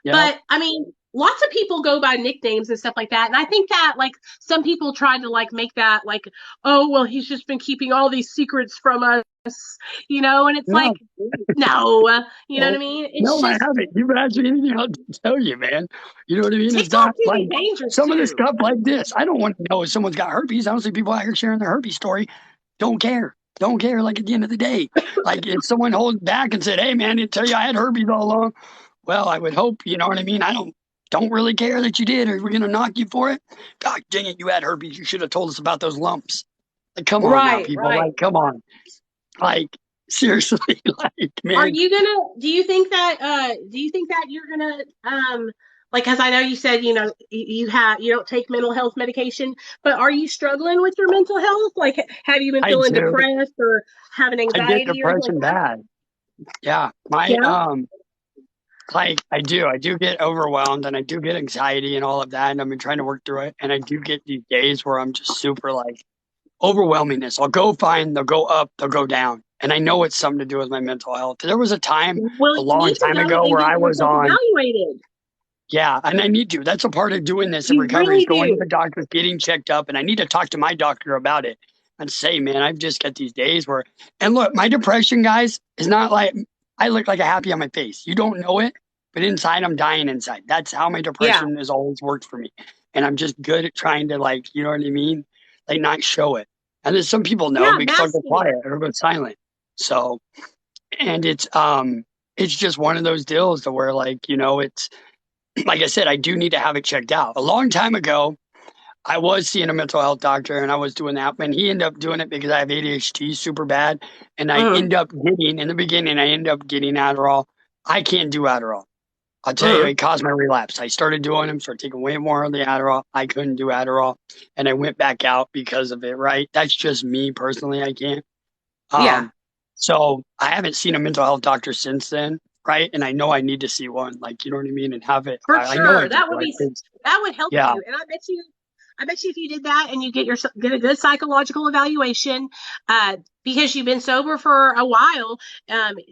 Yeah. But I mean, lots of people go by nicknames and stuff like that. And I think that like some people tried to like make that like, oh, well, he's just been keeping all these secrets from us, you know, and it's like, no, you know what I mean? It's I haven't. You've asked me anything else to tell you, man. You know what I mean? It's not like some of the stuff like this. I don't want to know if someone's got herpes. I don't see people out here sharing their herpes story. Don't care. Like at the end of the day, like if someone holds back and said, hey, man, I didn't tell you I had herpes all along. Well, I would hope, you know what I mean? I don't really care that you did. Are we going to knock you for it? God dang it, you had herpes. You should have told us about those lumps. Like, come on now, people. Right. Like, come on. Like, seriously, like, man. Are you do you think that you're going to, like, cause I know you said, you know, you don't take mental health medication, but are you struggling with your mental health? Like, have you been feeling depressed or having anxiety? I get depression bad. Yeah. Like I do get overwhelmed and I do get anxiety and all of that. And I've been trying to work through it. And I do get these days where I'm just super like overwhelmingness. I'll go fine. They'll go up, they'll go down. And I know it's something to do with my mental health. There was a time a long time ago where I was on. Evaluated. Yeah. And I need to. That's a part of doing this in recovery, really going to the doctor, getting checked up. And I need to talk to my doctor about it and say, man, I've just got these days where, and look, my depression, guys, is not like, I look like a happy on my face. You don't know it, but inside I'm dying inside. That's how my depression has always worked for me. And I'm just good at trying to like, you know what I mean? Like not show it. And then some people know because they're quiet or go silent. So, and it's just one of those deals to where like, you know, it's like I said, I do need to have it checked out. A long time ago, I was seeing a mental health doctor and I was doing that. And he ended up doing it because I have ADHD super bad. And I end up getting, in the beginning, I ended up getting Adderall. I can't do Adderall. I'll tell you, it caused my relapse. I started doing them, started taking way more of the Adderall. I couldn't do Adderall. And I went back out because of it, right? That's just me personally. I can't. So I haven't seen a mental health doctor since then. Right. And I know I need to see one, like, you know what I mean? And have it. For sure. That would help you. And I bet you if you did that and you get a good psychological evaluation, because you've been sober for a while,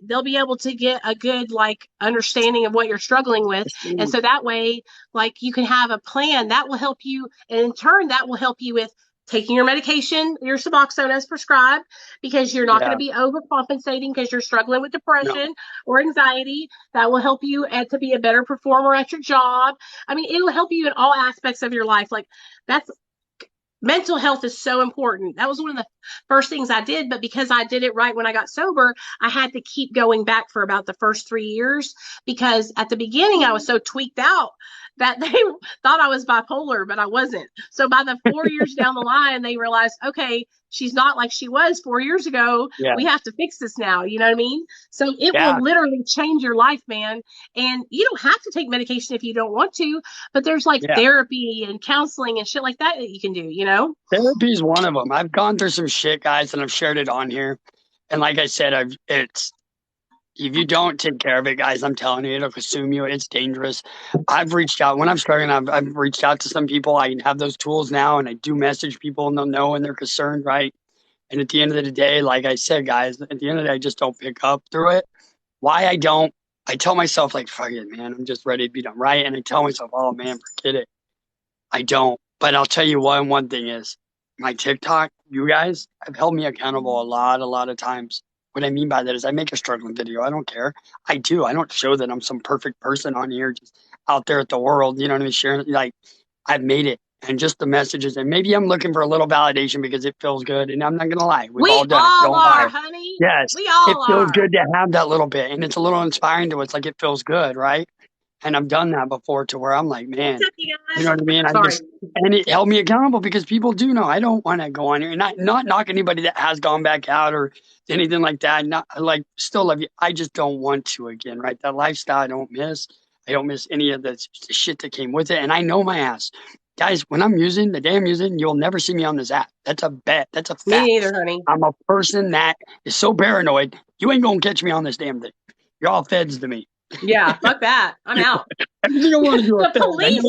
they'll be able to get a good like understanding of what you're struggling with. And so that way, like you can have a plan that will help you. And in turn, that will help you with taking your medication, your Suboxone as prescribed, because you're not going to be overcompensating because you're struggling with depression or anxiety. That will help you to be a better performer at your job. I mean, it'll help you in all aspects of your life. Like mental health is so important. That was one of the first things I did, but because I did it right when I got sober, I had to keep going back for about the first 3 years, because at the beginning I was so tweaked out that they thought I was bipolar, but I wasn't. So by the 4 years down the line, they realized, okay, she's not like she was 4 years ago. We have to fix this now. You know what I mean? So it will literally change your life, man. And you don't have to take medication if you don't want to, but there's like therapy and counseling and shit like that you can do, you know? Therapy is one of them. I've gone through some shit, guys, and I've shared it on here. And like I said, if you don't take care of it, guys, I'm telling you, it'll consume you. It's dangerous. I've reached out when I'm struggling. I've reached out to some people. I have those tools now, and I do message people, and they'll know when they're concerned, right? And at the end of the day, like I said, guys, at the end of the day, I just don't pick up through it. Why I don't, I tell myself, like, fuck it, man, I'm just ready to be done, right? And I tell myself, oh, man, forget it. I don't. But I'll tell you one thing is, my TikTok, you guys have held me accountable a lot of times. What I mean by that is I make a struggling video. I don't care. I do. I don't show that I'm some perfect person on here just out there at the world. You know what I mean? Sharing, like, I've made it. And just the messages. And maybe I'm looking for a little validation because it feels good. And I'm not going to lie. We've all done it. Don't lie. Honey. Yes. It feels good to have that little bit. And it's a little inspiring to us. Like, it feels good, right? And I've done that before to where I'm like, man, you know what I mean? And it held me accountable because people do know I don't want to go on here and not knock anybody that has gone back out or anything like that. Not like still love you. I just don't want to again, right? That lifestyle I don't miss. I don't miss any of the shit that came with it. And I know my ass. guys, when I'm using the day I'm using, you'll never see me on this app. That's a bet. That's a fact. Me neither, honey. I'm a person that is so paranoid. You ain't gonna catch me on this damn thing. You're all feds to me. Yeah, fuck that. I'm out. Everything I want to do. The police.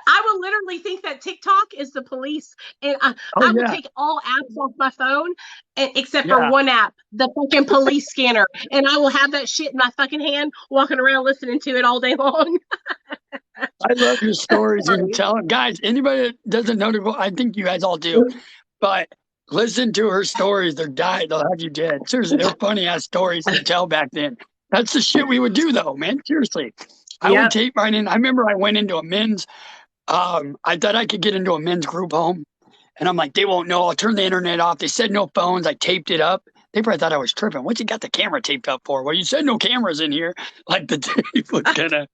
I will literally think that TikTok is the police, and I will take all apps off my phone, except for one app, the fucking police scanner, and I will have that shit in my fucking hand, walking around listening to it all day long. I love your stories and tell them, guys. Anybody that doesn't know, I think you guys all do, but listen to her stories. They're dying. They'll have you dead. Seriously, they're funny ass stories to tell back then. That's the shit we would do, though, man. Seriously. I would tape right in. I remember I went into a men's, I thought I could get into a men's group home. And I'm like, they won't know. I'll turn the internet off. They said no phones. I taped it up. They probably thought I was tripping. What's you got the camera taped up for? Well, you said no cameras in here. Like the tape was gonna,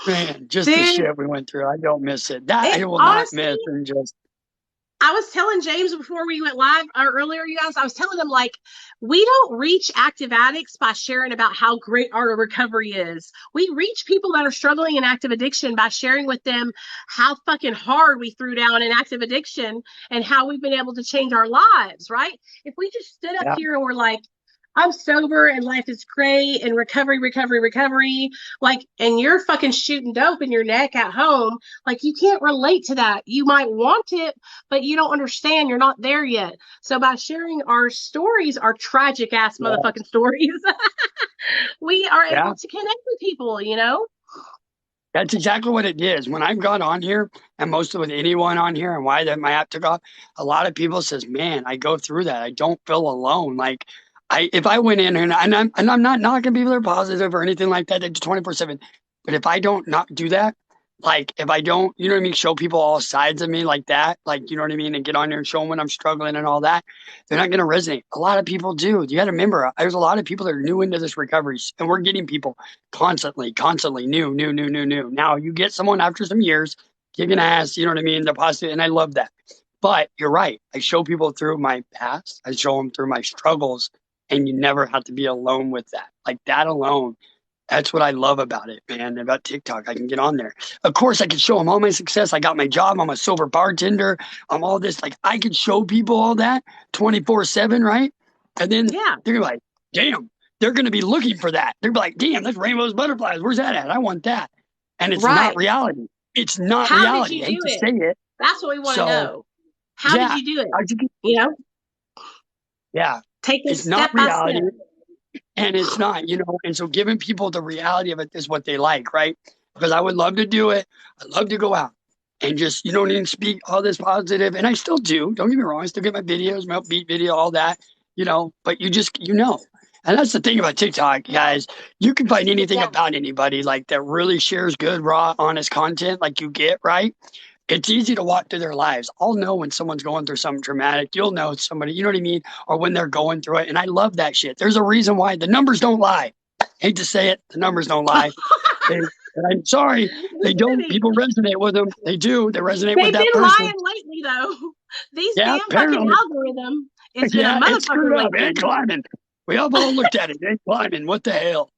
man, just the shit we went through. I don't miss it. That I will honestly, not miss. And just. I was telling James before we went live earlier, you guys, I was telling him, like, we don't reach active addicts by sharing about how great our recovery is. We reach people that are struggling in active addiction by sharing with them how fucking hard we threw down in active addiction and how we've been able to change our lives, right? If we just stood up here and were like, I'm sober and life is great and recovery, like, and you're fucking shooting dope in your neck at home, like, you can't relate to that. You might want it, but you don't understand. You're not there yet. So by sharing our stories, our tragic ass motherfucking stories, we are able to connect with people, you know? That's exactly what it is. When I've got on here, and mostly with anyone on here, and why that my app took off, a lot of people says, man, I go through that. I don't feel alone. Like, if I went in and I'm not knocking people that are positive or anything like that, it's 24/7. But if I don't not do that, like if I don't, you know what I mean, show people all sides of me like that, like, you know what I mean, and get on there and show them when I'm struggling and all that, they're not going to resonate. A lot of people do. You got to remember, there's a lot of people that are new into this recovery, and we're getting people constantly new. Now you get someone after some years kicking ass, you know what I mean, they're positive, and I love that. But you're right. I show people through my past. I show them through my struggles. And you never have to be alone with that. Like that alone, that's what I love about it, man, about TikTok. I can get on there. Of course, I can show them all my success. I got my job. I'm a sober bartender. I'm all this. Like, I can show people all that 24/7, right? And then they're going to be like, damn, they're going to be looking for that. They're like, damn, that's rainbows, butterflies. Where's that at? I want that. And it's not reality. It's not reality. I hate to say it. That's what we want to know. How did you do it? You know? Yeah. It's not reality, and it's not, you know, and so giving people the reality of it is what they like, right? Because I would love to do it. I'd love to go out and just, you know, and speak all this positive, and I still do. Don't get me wrong. I still get my videos, my upbeat video, all that, you know, but you just, you know. And that's the thing about TikTok, guys. You can find anything about anybody like that really shares good, raw, honest content like you get, right? It's easy to walk through their lives. I'll know when someone's going through something traumatic. You'll know somebody, you know what I mean? Or when they're going through it. And I love that shit. There's a reason why the numbers don't lie. Hate to say it. The numbers don't lie. I'm sorry. They don't. People resonate with them. They do. They resonate with that person. They've been lying lately, though. These damn fucking algorithm is been a motherfucker lately. Ain't climbing. We all looked at it. Ain't climbing. What the hell?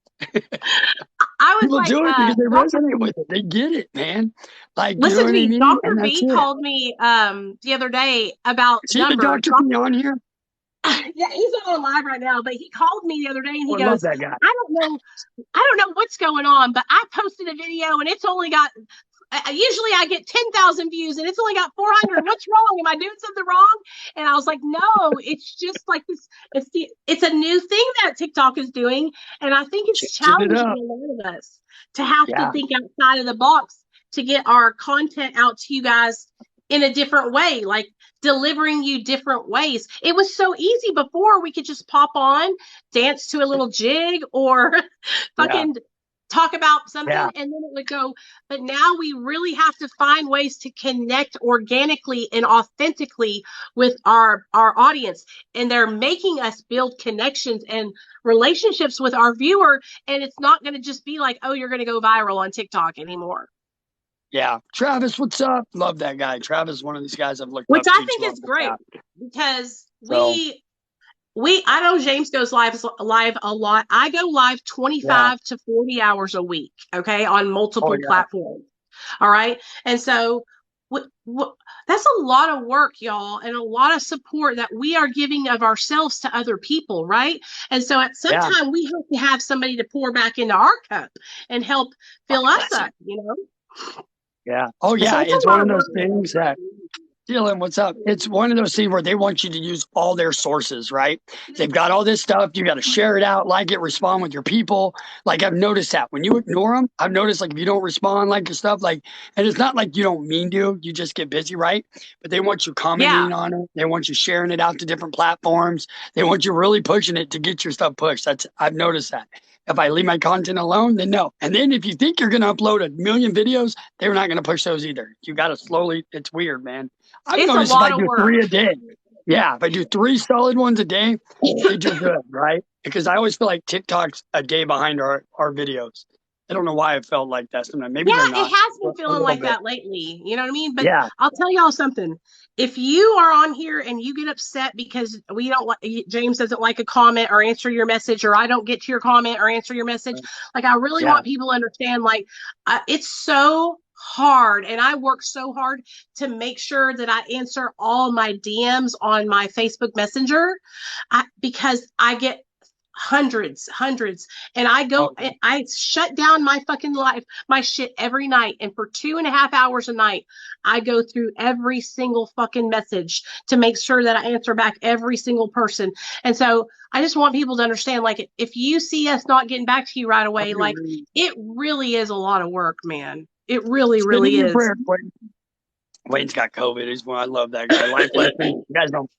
People do it because they resonate with it. They get it, man. Like, listen to me. I mean? Dr. B called me the other day about numbers. The Dr. B on here? Yeah, he's on live right now, but he called me the other day and he goes, love that guy. I don't know what's going on, but I posted a video and it's only got usually I get 10,000 views and it's only got 400. What's wrong? Am I doing something wrong? And I was like, no, it's just like this. It's a new thing that TikTok is doing. And I think it's challenging a lot of us to have to think outside of the box to get our content out to you guys in a different way, like delivering you different ways. It was so easy before. We could just pop on, dance to a little jig or fucking talk about something and then it would go. But now we really have to find ways to connect organically and authentically with our audience. And they're making us build connections and relationships with our viewer. And it's not going to just be like, oh, you're going to go viral on TikTok anymore. Yeah. Travis, what's up? Love that guy. Travis is one of these guys I've looked up. Which I to. think is great because I know James goes live a lot. I go live 25 to 40 hours a week, okay, on multiple platforms. All right. And so that's a lot of work, y'all, and a lot of support that we are giving of ourselves to other people, right? And so at some time we have to have somebody to pour back into our cup and help fill us up, you know? Yeah. Oh, yeah. So it's one of those things that, Dylan, what's up? It's one of those things where they want you to use all their sources, right? They've got all this stuff. You got to share it out, like it, respond with your people. Like, I've noticed that when you ignore them, I've noticed, like, if you don't respond, like, your stuff, like, and it's not like you don't mean to, you just get busy, right? But they want you commenting on it. They want you sharing it out to different platforms. They want you really pushing it to get your stuff pushed. I've noticed that. If I leave my content alone, then no. And then if you think you're going to upload 1 million videos, they're not going to push those either. You got to slowly, it's weird, man. I've noticed if I do 3 a day. Yeah, if I do 3 solid ones a day, they do good, right? Because I always feel like TikTok's a day behind our videos. I don't know why it felt like that sometimes. Maybe they're not. It has been feeling like that lately. You know what I mean? But I'll tell y'all something. If you are on here and you get upset because James doesn't like a comment or answer your message, or I don't get to your comment or answer your message, like, I really want people to understand, like, it's so hard, and I work so hard to make sure that I answer all my DMs on my Facebook Messenger, because I get hundreds, and I go and I shut down my fucking life, my shit every night, and for 2.5 hours a night I go through every single fucking message to make sure that I answer back every single person. And so I just want people to understand, like, if you see us not getting back to you right away, like, it really is a lot of work, man. It really is. Wayne's got COVID. Is why I love that guy. Life lesson. You guys don't.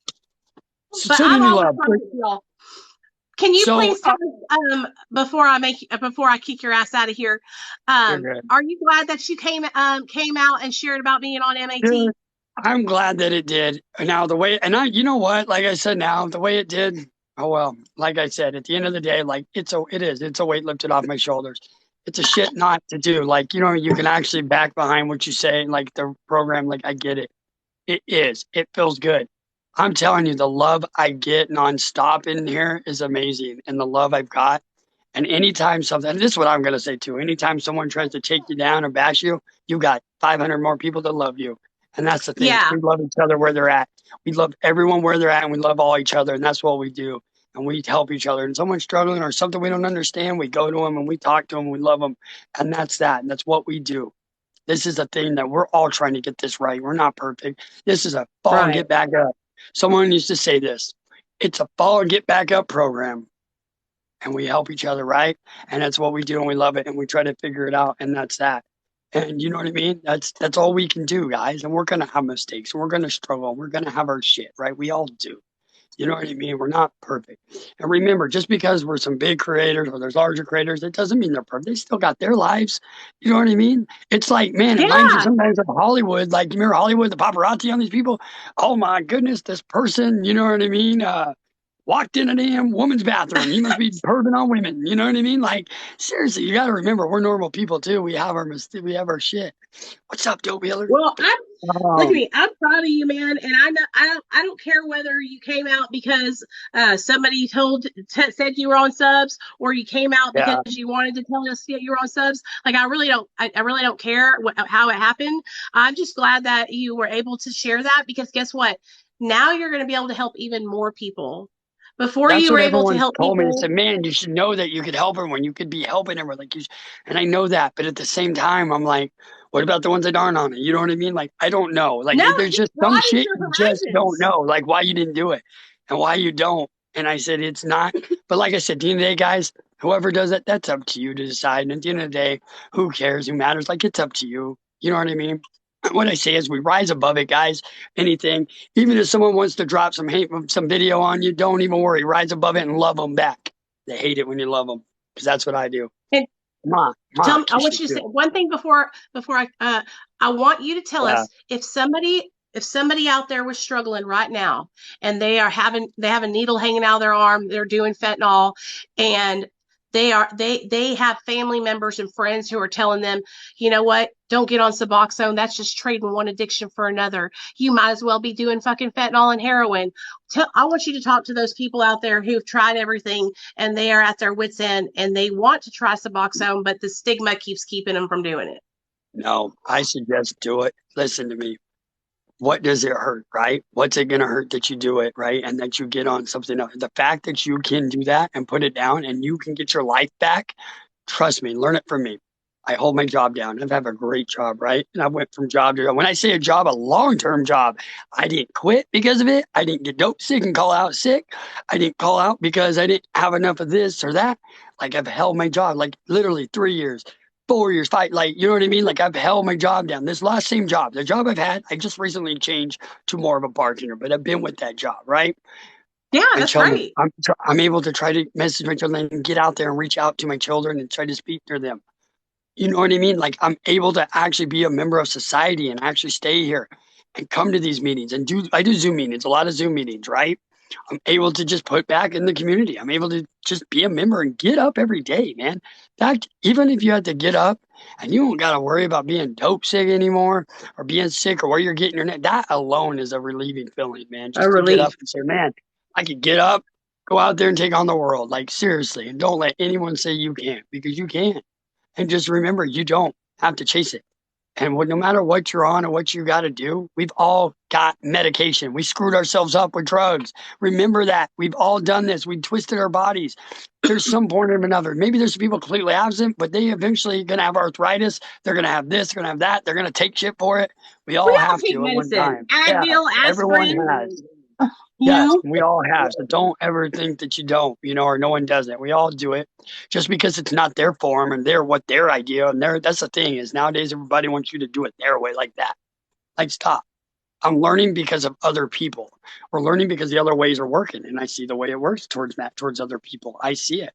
But I'm always talking to y'all. Can you please tell us, before I kick your ass out of here, are you glad that you came out and shared about being on MAT? Dude, I'm glad that it did. Now you know what? Like I said, now the way it did. Oh well, like I said, at the end of the day, like it's a weight lifted off my shoulders. It's a shit not to do. Like, you know, you can actually back behind what you say. Like the program, like I get it. It is. It feels good. I'm telling you, the love I get nonstop in here is amazing. And the love I've got. And anytime something, and this is what I'm going to say too. Anytime someone tries to take you down or bash you, you got 500 more people that love you. And that's the thing. Yeah. We love each other where they're at. We love everyone where they're at, and we love all each other. And that's what we do. And we help each other. And someone's struggling or something we don't understand, we go to them and we talk to them. We love them. And that's that. And that's what we do. This is a thing that we're all trying to get this right. We're not perfect. This is a fall and get back up. Someone used to say this. It's a fall and get back up program. And we help each other, right? And that's what we do, and we love it, and we try to figure it out, and that's that. And you know what I mean? That's all we can do, guys. And we're going to have mistakes, and we're going to struggle. We're going to have our shit, right? We all do. You know what I mean? We're not perfect. And remember, just because we're some big creators or there's larger creators, it doesn't mean they're perfect. They still got their lives. You know what I mean? It's like, man, it reminds you sometimes of Hollywood. Like, you remember Hollywood, the paparazzi on these people? Oh, my goodness, this person, you know what I mean? Walked in a damn woman's bathroom. You must be perving on women. You know what I mean? Like, seriously, you got to remember, we're normal people, too. We have our shit. What's up, Dope Healer? Well, look at me. I'm proud of you, man. And I don't care whether you came out because somebody said you were on subs, or you came out because you wanted to tell us that you were on subs. Like, I really don't care how it happened. I'm just glad that you were able to share that, because guess what? Now you're going to be able to help even more people. Before you were able to help people. They said, man, you should know that you could help everyone. You could be helping everyone. Like, and I know that, but at the same time, I'm like, what about the ones that aren't on it? You know what I mean? Like, I don't know. Like, there's just some shit you just don't know. Like, why you didn't do it and why you don't. And I said, it's not. But like I said, at the end of the day, guys, whoever does it, that's up to you to decide. And at the end of the day, who cares? Who matters? Like, it's up to you. You know what I mean? What I say is we rise above it, guys. Anything, even if someone wants to drop some hate, some video on you, don't even worry. Rise above it and love them back. They hate it when you love them, because that's what I do. And I want you to say one thing before I want you to tell us if somebody out there was struggling right now and they have a needle hanging out of their arm, they're doing fentanyl, and they have family members and friends who are telling them, you know what, don't get on Suboxone. That's just trading one addiction for another. You might as well be doing fucking fentanyl and heroin. I want you to talk to those people out there who've tried everything and they are at their wits' end and they want to try Suboxone, but the stigma keeps keeping them from doing it. No, I suggest do it. Listen to me. What does it hurt, right? What's it going to hurt that you do it, right? And that you get on something else. The fact that you can do that and put it down and you can get your life back, trust me, learn it from me. I hold my job down. I've had a great job, right? And I went from job to job. When I say a job, a long-term job, I didn't quit because of it. I didn't get dope sick and call out sick. I didn't call out because I didn't have enough of this or that. Like I've held my job, like literally 3 years. 4 years, 5, like, you know what I mean? Like I've held my job down. This last same job, the job I've had, I just recently changed to more of a bartender, but I've been with that job, right? Yeah, that's right. I'm able to try to message my children and get out there and reach out to my children and try to speak to them. You know what I mean? Like I'm able to actually be a member of society and actually stay here and come to these meetings and I do Zoom meetings, a lot of Zoom meetings, right? I'm able to just put back in the community. I'm able to just be a member and get up every day, man. In fact, even if you have to get up and you don't got to worry about being dope sick anymore or being sick or where you're getting your net, that alone is a relieving feeling, man. Just to get up and say, man, I could get up, go out there and take on the world. Like seriously, and don't let anyone say you can't because you can. And just remember, you don't have to chase it. And no matter what you're on or what you got to do, we've all got medication. We screwed ourselves up with drugs. Remember that. We've all done this. We twisted our bodies. There's some point or another. Maybe there's people completely absent, but they eventually going to have arthritis. They're going to have this. They're going to have that. They're going to take shit for it. We all have to at one time. Advil, everyone has. Yes, we all have. So don't ever think that you don't, or no one does it. We all do it just because it's not their form and their idea. And that's the thing is nowadays everybody wants you to do it their way like that. Like, stop. I'm learning because of other people. We're learning because the other ways are working. And I see the way it works towards other people. I see it.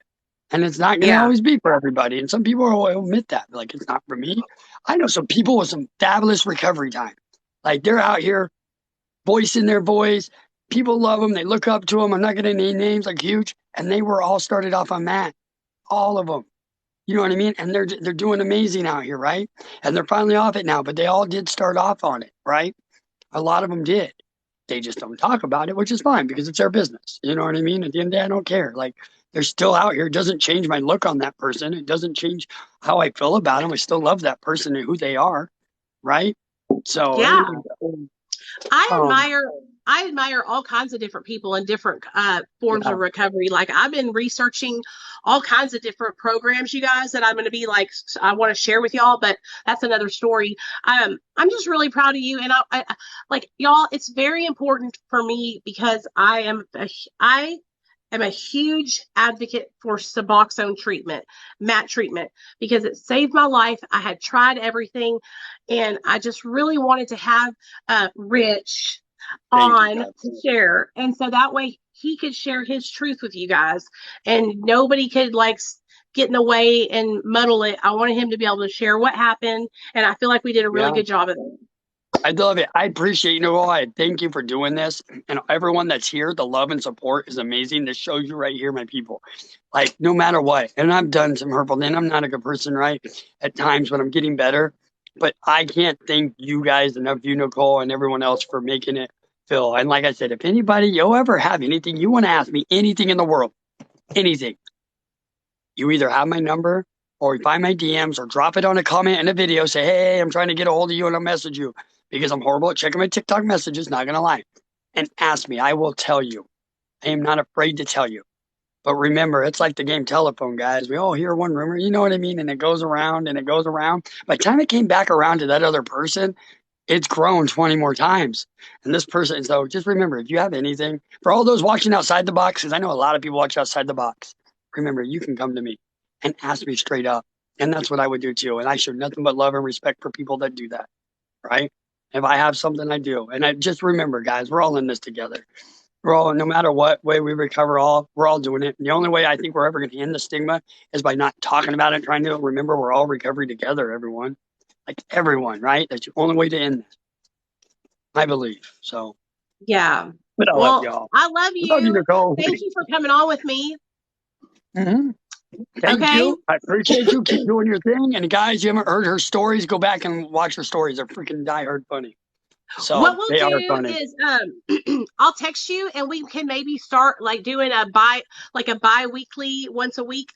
And it's not going to always be for everybody. And some people will admit that. Like, it's not for me. I know some people with some fabulous recovery time. Like, they're out here voicing their voice. People love them. They look up to them. I'm not going to name names, like huge. And they were all started off on that. All of them. You know what I mean? And they're doing amazing out here, right? And they're finally off it now, but they all did start off on it, right? A lot of them did. They just don't talk about it, which is fine because it's their business. You know what I mean? At the end of the day, I don't care. Like, they're still out here. It doesn't change my look on that person. It doesn't change how I feel about them. I still love that person and who they are, right? So, yeah. I admire all kinds of different people and different forms of recovery. Like, I've been researching all kinds of different programs, you guys, that I'm going to be like, I want to share with y'all, but that's another story. I'm just really proud of you. And I like, y'all, it's very important for me because I am a huge advocate for Suboxone treatment, MAT treatment, because it saved my life. I had tried everything and I just really wanted to have Rich on to share. And so that way he could share his truth with you guys and nobody could like get in the way and muddle it. I wanted him to be able to share what happened. And I feel like we did a really good job of it. I love it. I appreciate I thank you for doing this. And everyone that's here, the love and support is amazing. This shows you right here, my people. Like, no matter what. And I've done some hurtful things. I'm not a good person, right? At times when I'm getting better. But I can't thank you guys enough, you, Nicole, and everyone else for making it feel. And like I said, if anybody, you'll ever have anything you want to ask me, anything in the world, anything, you either have my number or you find my DMs or drop it on a comment in a video. Say, hey, I'm trying to get a hold of you and I'll message you because I'm horrible at checking my TikTok messages, not going to lie. And ask me. I will tell you. I am not afraid to tell you. But remember, it's like the game telephone, guys. We all hear one rumor, you know what I mean? And it goes around and it goes around. By the time it came back around to that other person, it's grown 20 more times. And this person, so just remember, if you have anything, for all those watching outside the box, because I know a lot of people watch outside the box, remember, you can come to me and ask me straight up. And that's what I would do too. And I show nothing but love and respect for people that do that, right? If I have something, I do. And I just remember, guys, we're all in this together. We're all, no matter what way we recover, we're all doing it. And the only way I think we're ever going to end the stigma is by not talking about it, trying to remember we're all recovering together, everyone. Like everyone, right? That's the only way to end this, I believe. So, yeah. But I love y'all. I love you. Love you, Nicole. Thank you for coming on with me. Mm-hmm. Thank you. I appreciate you. Keep doing your thing. And guys, you haven't heard her stories, go back and watch her stories. They're freaking diehard funny. So what we'll do is I'll text you and we can maybe start like doing a bi-weekly, once a week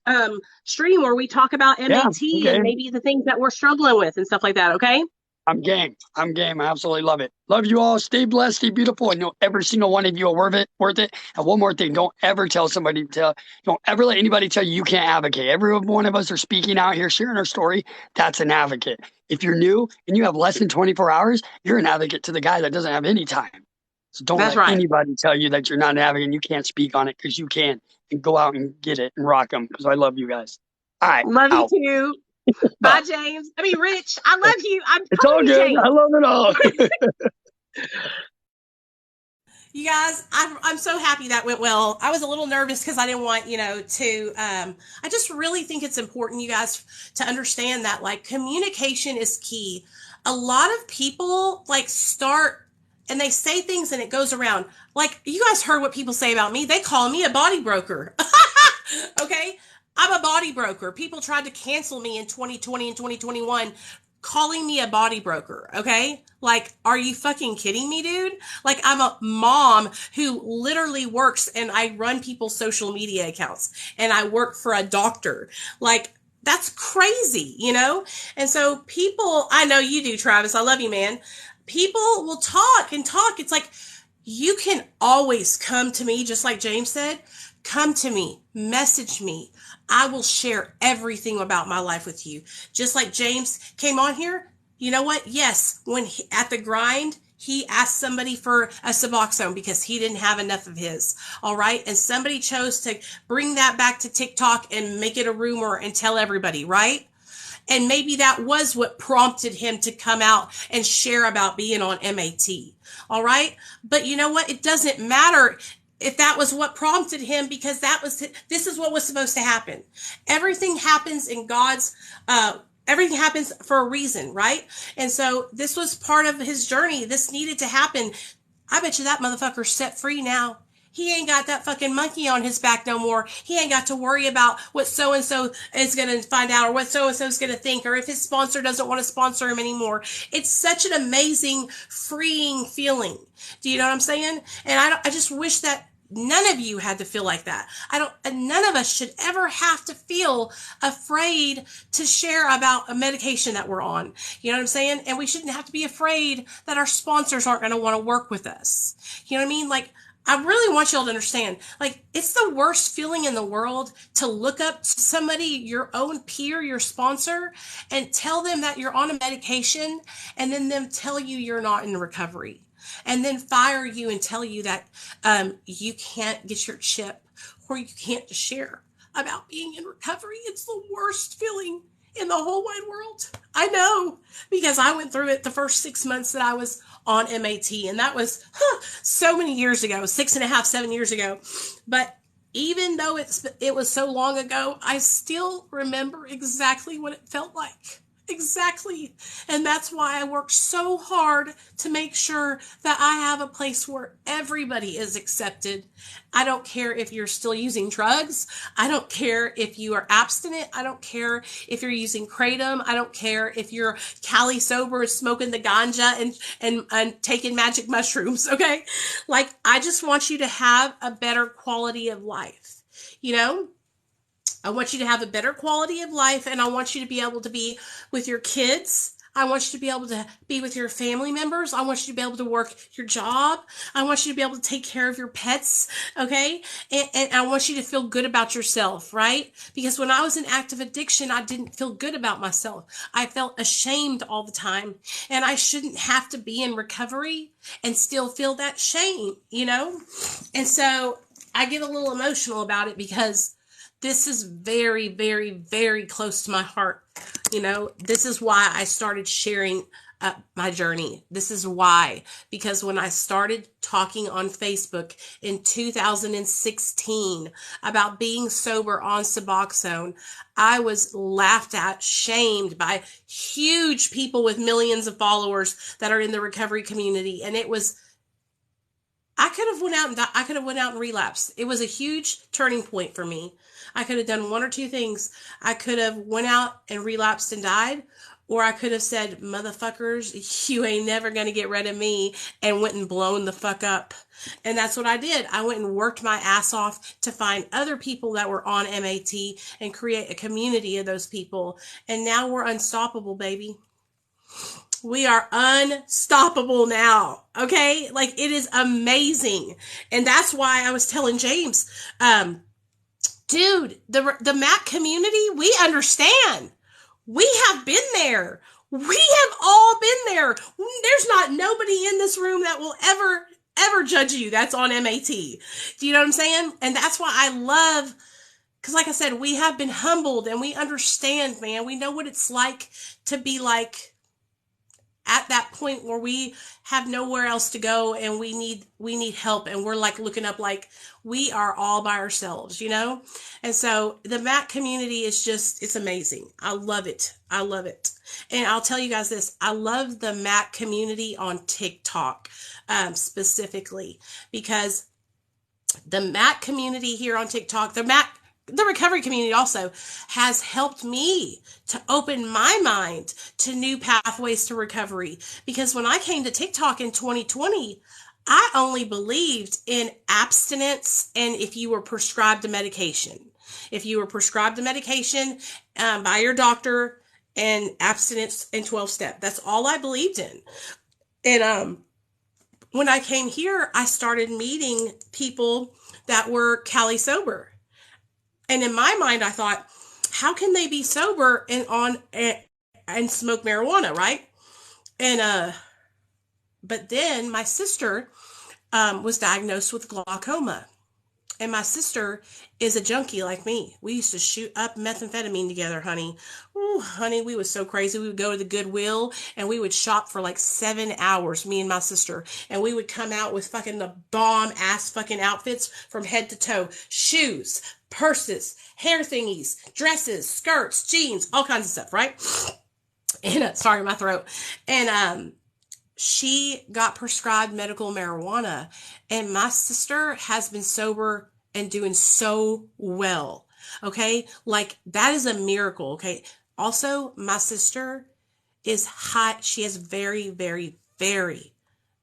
stream where we talk about MAT and maybe the things that we're struggling with and stuff like that. Okay. I'm game. I absolutely love it. Love you all. Stay blessed, stay beautiful. I know every single one of you are worth it. And one more thing, don't ever don't ever let anybody tell you can't advocate. Every one of us are speaking out here, sharing our story. That's an advocate. If you're new and you have less than 24 hours, you're an advocate to the guy that doesn't have any time. So don't let anybody tell you that you're not an advocate and you can't speak on it, because you can. And go out and get it and rock them, because I love you guys. All right. Love you too. Bye, James. I mean, Rich, I love you. It's all good. James. I love it all. You guys, I'm so happy that went well. I was a little nervous because I didn't want, to, I just really think it's important, you guys, to understand that, like, communication is key. A lot of people, like, start and they say things and it goes around. Like, you guys heard what people say about me. They call me a body broker. Okay? I'm a body broker. People tried to cancel me in 2020 and 2021, calling me a body broker. Okay. Like, are you fucking kidding me, dude? Like, I'm a mom who literally works and I run people's social media accounts and I work for a doctor. Like, that's crazy, And so people, I know you do, Travis. I love you, man. People will talk and talk. It's like, you can always come to me, just like James said. Come to me, message me. I will share everything about my life with you. Just like James came on here. You know what? Yes, when at the grind, he asked somebody for a Suboxone because he didn't have enough of his. All right. And somebody chose to bring that back to TikTok and make it a rumor and tell everybody, right? And maybe that was what prompted him to come out and share about being on MAT. All right. But you know what? It doesn't matter if that was what prompted him, because this is what was supposed to happen. Everything happens in God's, everything happens for a reason, right? And so this was part of his journey. This needed to happen. I bet you that motherfucker's set free now. He ain't got that fucking monkey on his back no more. He ain't got to worry about what so-and-so is going to find out or what so-and-so is going to think, or if his sponsor doesn't want to sponsor him anymore. It's such an amazing, freeing feeling. Do you know what I'm saying? And I just wish that none of you had to feel like that. None of us should ever have to feel afraid to share about a medication that we're on. You know what I'm saying? And we shouldn't have to be afraid that our sponsors aren't going to want to work with us. You know what I mean? Like, I really want y'all to understand, like, it's the worst feeling in the world to look up to somebody, your own peer, your sponsor, and tell them that you're on a medication, and then them tell you you're not in recovery, and then fire you and tell you that you can't get your chip or you can't share about being in recovery. It's the worst feeling in the whole wide world. I know, because I went through it the first 6 months that I was on MAT, and that was so many years ago, 6.5, 7 years ago. But even though it was so long ago, I still remember exactly what it felt like. Exactly. And that's why I work so hard to make sure that I have a place where everybody is accepted. I don't care if you're still using drugs. I don't care if you are abstinent. I don't care if you're using kratom. I don't care if you're Cali sober, smoking the ganja and taking magic mushrooms. Okay. Like, I just want you to have a better quality of life. I want you to have a better quality of life, and I want you to be able to be with your kids. I want you to be able to be with your family members. I want you to be able to work your job. I want you to be able to take care of your pets, okay? And I want you to feel good about yourself, right? Because when I was in active addiction, I didn't feel good about myself. I felt ashamed all the time, and I shouldn't have to be in recovery and still feel that shame, And so I get a little emotional about it because this is very, very, very close to my heart. This is why I started sharing my journey. This is why, because when I started talking on Facebook in 2016 about being sober on Suboxone, I was laughed at, shamed by huge people with millions of followers that are in the recovery community. And I could have went out and relapsed. It was a huge turning point for me. I could have done one or two things. I could have went out and relapsed and died, Or I could have said, motherfuckers, you ain't never going to get rid of me, and went and blown the fuck up. And that's what I did. I went and worked my ass off to find other people that were on MAT and create a community of those people. And now we're unstoppable, baby. We are unstoppable now. Okay? Like, it is amazing. And that's why I was telling James, dude, the MAC community, we understand. We have been there. We have all been there. There's not nobody in this room that will ever judge you that's on MAT. Do you know what I'm saying? And that's why I love, because like I said, we have been humbled and we understand, man. We know what it's like to be like at that point where we have nowhere else to go and we need help, and we're like looking up like we are all by ourselves, you know? And so the MAC community is just, it's amazing. I love it. I love it. And I'll tell you guys this, I love the MAC community on TikTok, specifically, because the MAC community here on TikTok, the recovery community also has helped me to open my mind to new pathways to recovery. Because when I came to TikTok in 2020, I only believed in abstinence and if you were prescribed a medication. If you were prescribed a medication by your doctor, and abstinence and 12-step. That's all I believed in. And when I came here, I started meeting people that were Cali sober. And in my mind, I thought, how can they be sober and smoke marijuana, right? And but then my sister was diagnosed with glaucoma. And my sister is a junkie like me. We used to shoot up methamphetamine together, honey. Ooh, honey, we was so crazy. We would go to the Goodwill and we would shop for like 7 hours, me and my sister. And we would come out with fucking the bomb ass fucking outfits from head to toe. Shoes, purses, hair thingies, dresses, skirts, jeans, all kinds of stuff, right? And sorry, my throat. And she got prescribed medical marijuana, and my sister has been sober and doing so well. Okay. Like, that is a miracle. Okay. Also, my sister is high. She has very, very, very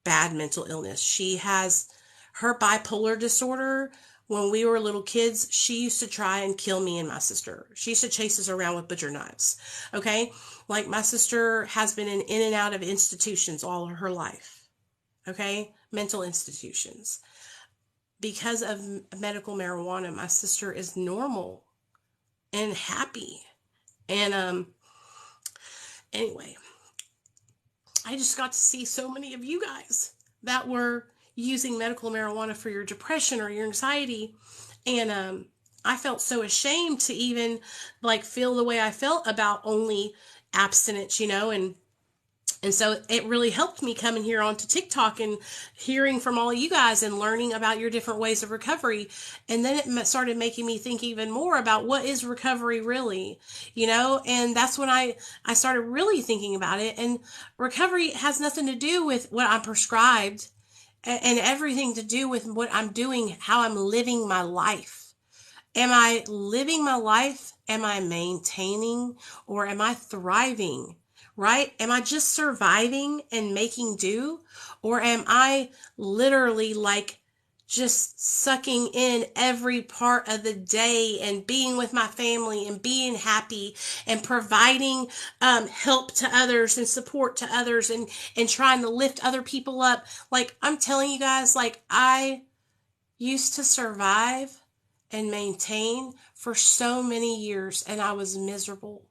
bad mental illness. She has her bipolar disorder. When we were little kids, she used to try and kill me and my sister. She used to chase us around with butcher knives. Okay. Like, my sister has been in and out of institutions all her life. Okay. Mental institutions. Because of medical marijuana, my sister is normal and happy. And, anyway, I just got to see so many of you guys that were using medical marijuana for your depression or your anxiety. And, I felt so ashamed to even like feel the way I felt about only abstinence, you know, and so it really helped me coming here onto TikTok and hearing from all of you guys and learning about your different ways of recovery. And then it started making me think even more about what is recovery really, you know, and that's when I started really thinking about it. And recovery has nothing to do with what I'm prescribed and everything to do with what I'm doing, how I'm living my life. Am I living my life? Am I maintaining, or am I thriving? Right? Am I just surviving and making do? Or am I literally like just sucking in every part of the day and being with my family and being happy and providing help to others and support to others and trying to lift other people up? Like, I'm telling you guys, like, I used to survive and maintain for so many years, and I was miserable.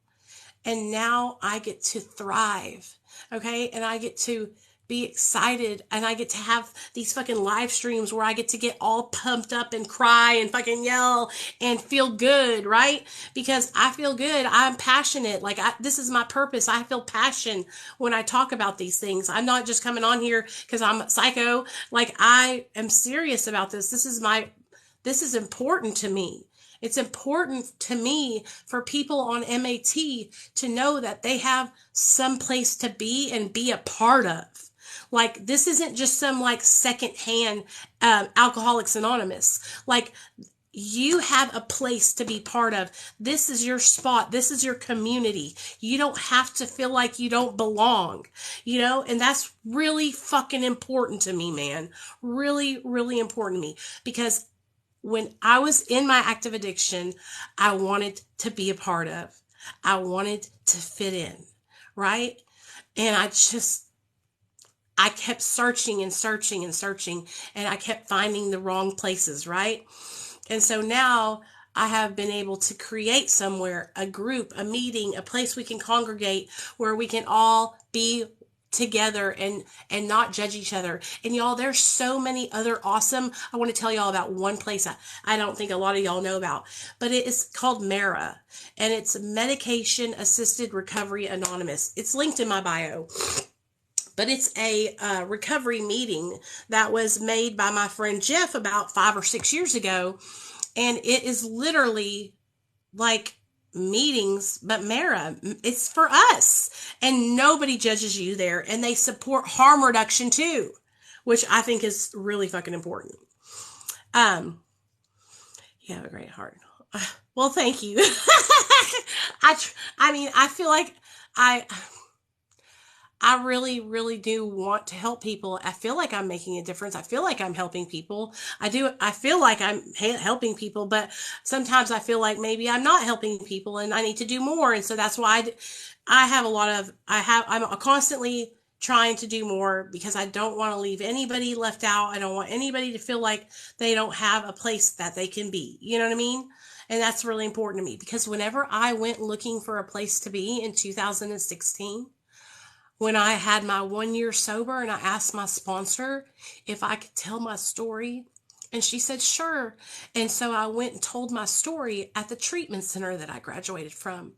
And now I get to thrive, okay? And I get to be excited, and I get to have these fucking live streams where I get to get all pumped up and cry and fucking yell and feel good, right? Because I feel good. I'm passionate. Like, this is my purpose. I feel passion when I talk about these things. I'm not just coming on here because I'm a psycho. Like, I am serious about this. This is important to me. It's important to me for people on MAT to know that they have some place to be and be a part of. Like, this isn't just some like secondhand Alcoholics Anonymous. Like, you have a place to be part of. This is your spot. This is your community. You don't have to feel like you don't belong, you know, and that's really fucking important to me, man. Really, really important to me, because when I was in my active addiction, I wanted to be a part of. I wanted to fit in, right? And I kept searching and searching and searching, and I kept finding the wrong places, right? And so now I have been able to create somewhere, a group, a meeting, a place we can congregate where we can all be together and not judge each other. And y'all, there's so many other awesome, I want to tell y'all about one place I don't think a lot of y'all know about, but it is called MARA, and it's Medication Assisted Recovery Anonymous. It's linked in my bio. But it's a recovery meeting that was made by my friend Jeff about 5 or 6 years ago. And it is literally like meetings, but MARA, it's for us. And nobody judges you there. And they support harm reduction too, which I think is really fucking important. You have a great heart. Well, thank you. I mean, I feel like I really, really do want to help people. I feel like I'm making a difference. I feel like I'm helping people. I feel like I'm helping people, but sometimes I feel like maybe I'm not helping people and I need to do more. And so that's why I'm constantly trying to do more, because I don't want to leave anybody left out. I don't want anybody to feel like they don't have a place that they can be. You know what I mean? And that's really important to me, because whenever I went looking for a place to be in 2016, when I had my 1 year sober, and I asked my sponsor if I could tell my story, and she said, sure. And so I went and told my story at the treatment center that I graduated from.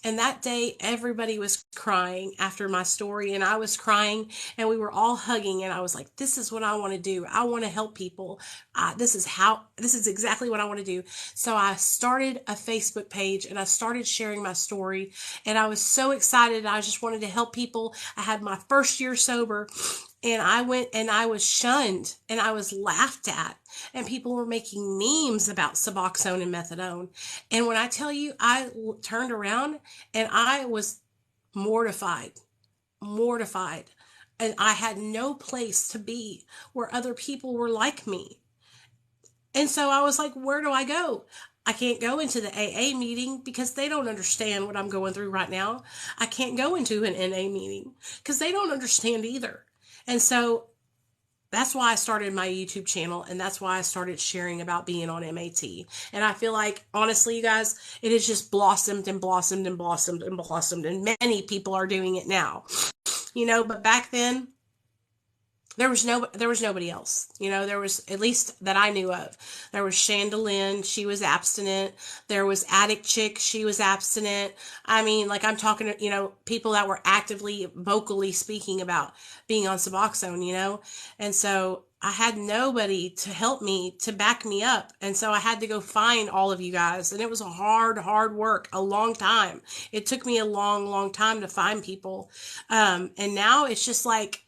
And that day, everybody was crying after my story, and I was crying, and we were all hugging, and I was like, this is what I want to do. I want to help people. This is exactly what I want to do. So I started a Facebook page, and I started sharing my story, and I was so excited. I just wanted to help people. I had my first year sober, and I went and I was shunned and I was laughed at, and people were making memes about Suboxone and methadone. And when I tell you, I turned around and I was mortified. And I had no place to be where other people were like me. And so I was like, where do I go? I can't go into the AA meeting because they don't understand what I'm going through right now. I can't go into an NA meeting because they don't understand either. And so that's why I started my YouTube channel, and that's why I started sharing about being on MAT. And I feel like, honestly, you guys, it has just blossomed and blossomed and blossomed and blossomed, and many people are doing it now. You know, but back then, there was nobody else. You know, there was, at least that I knew of. There was Chandelier, she was abstinent. There was Addict Chick, she was abstinent. I mean, like, I'm talking to, you know, people that were actively, vocally speaking about being on Suboxone, you know? And so I had nobody to help me, to back me up. And so I had to go find all of you guys. And it was a hard work, a long time. It took me a long time to find people. And now it's just like,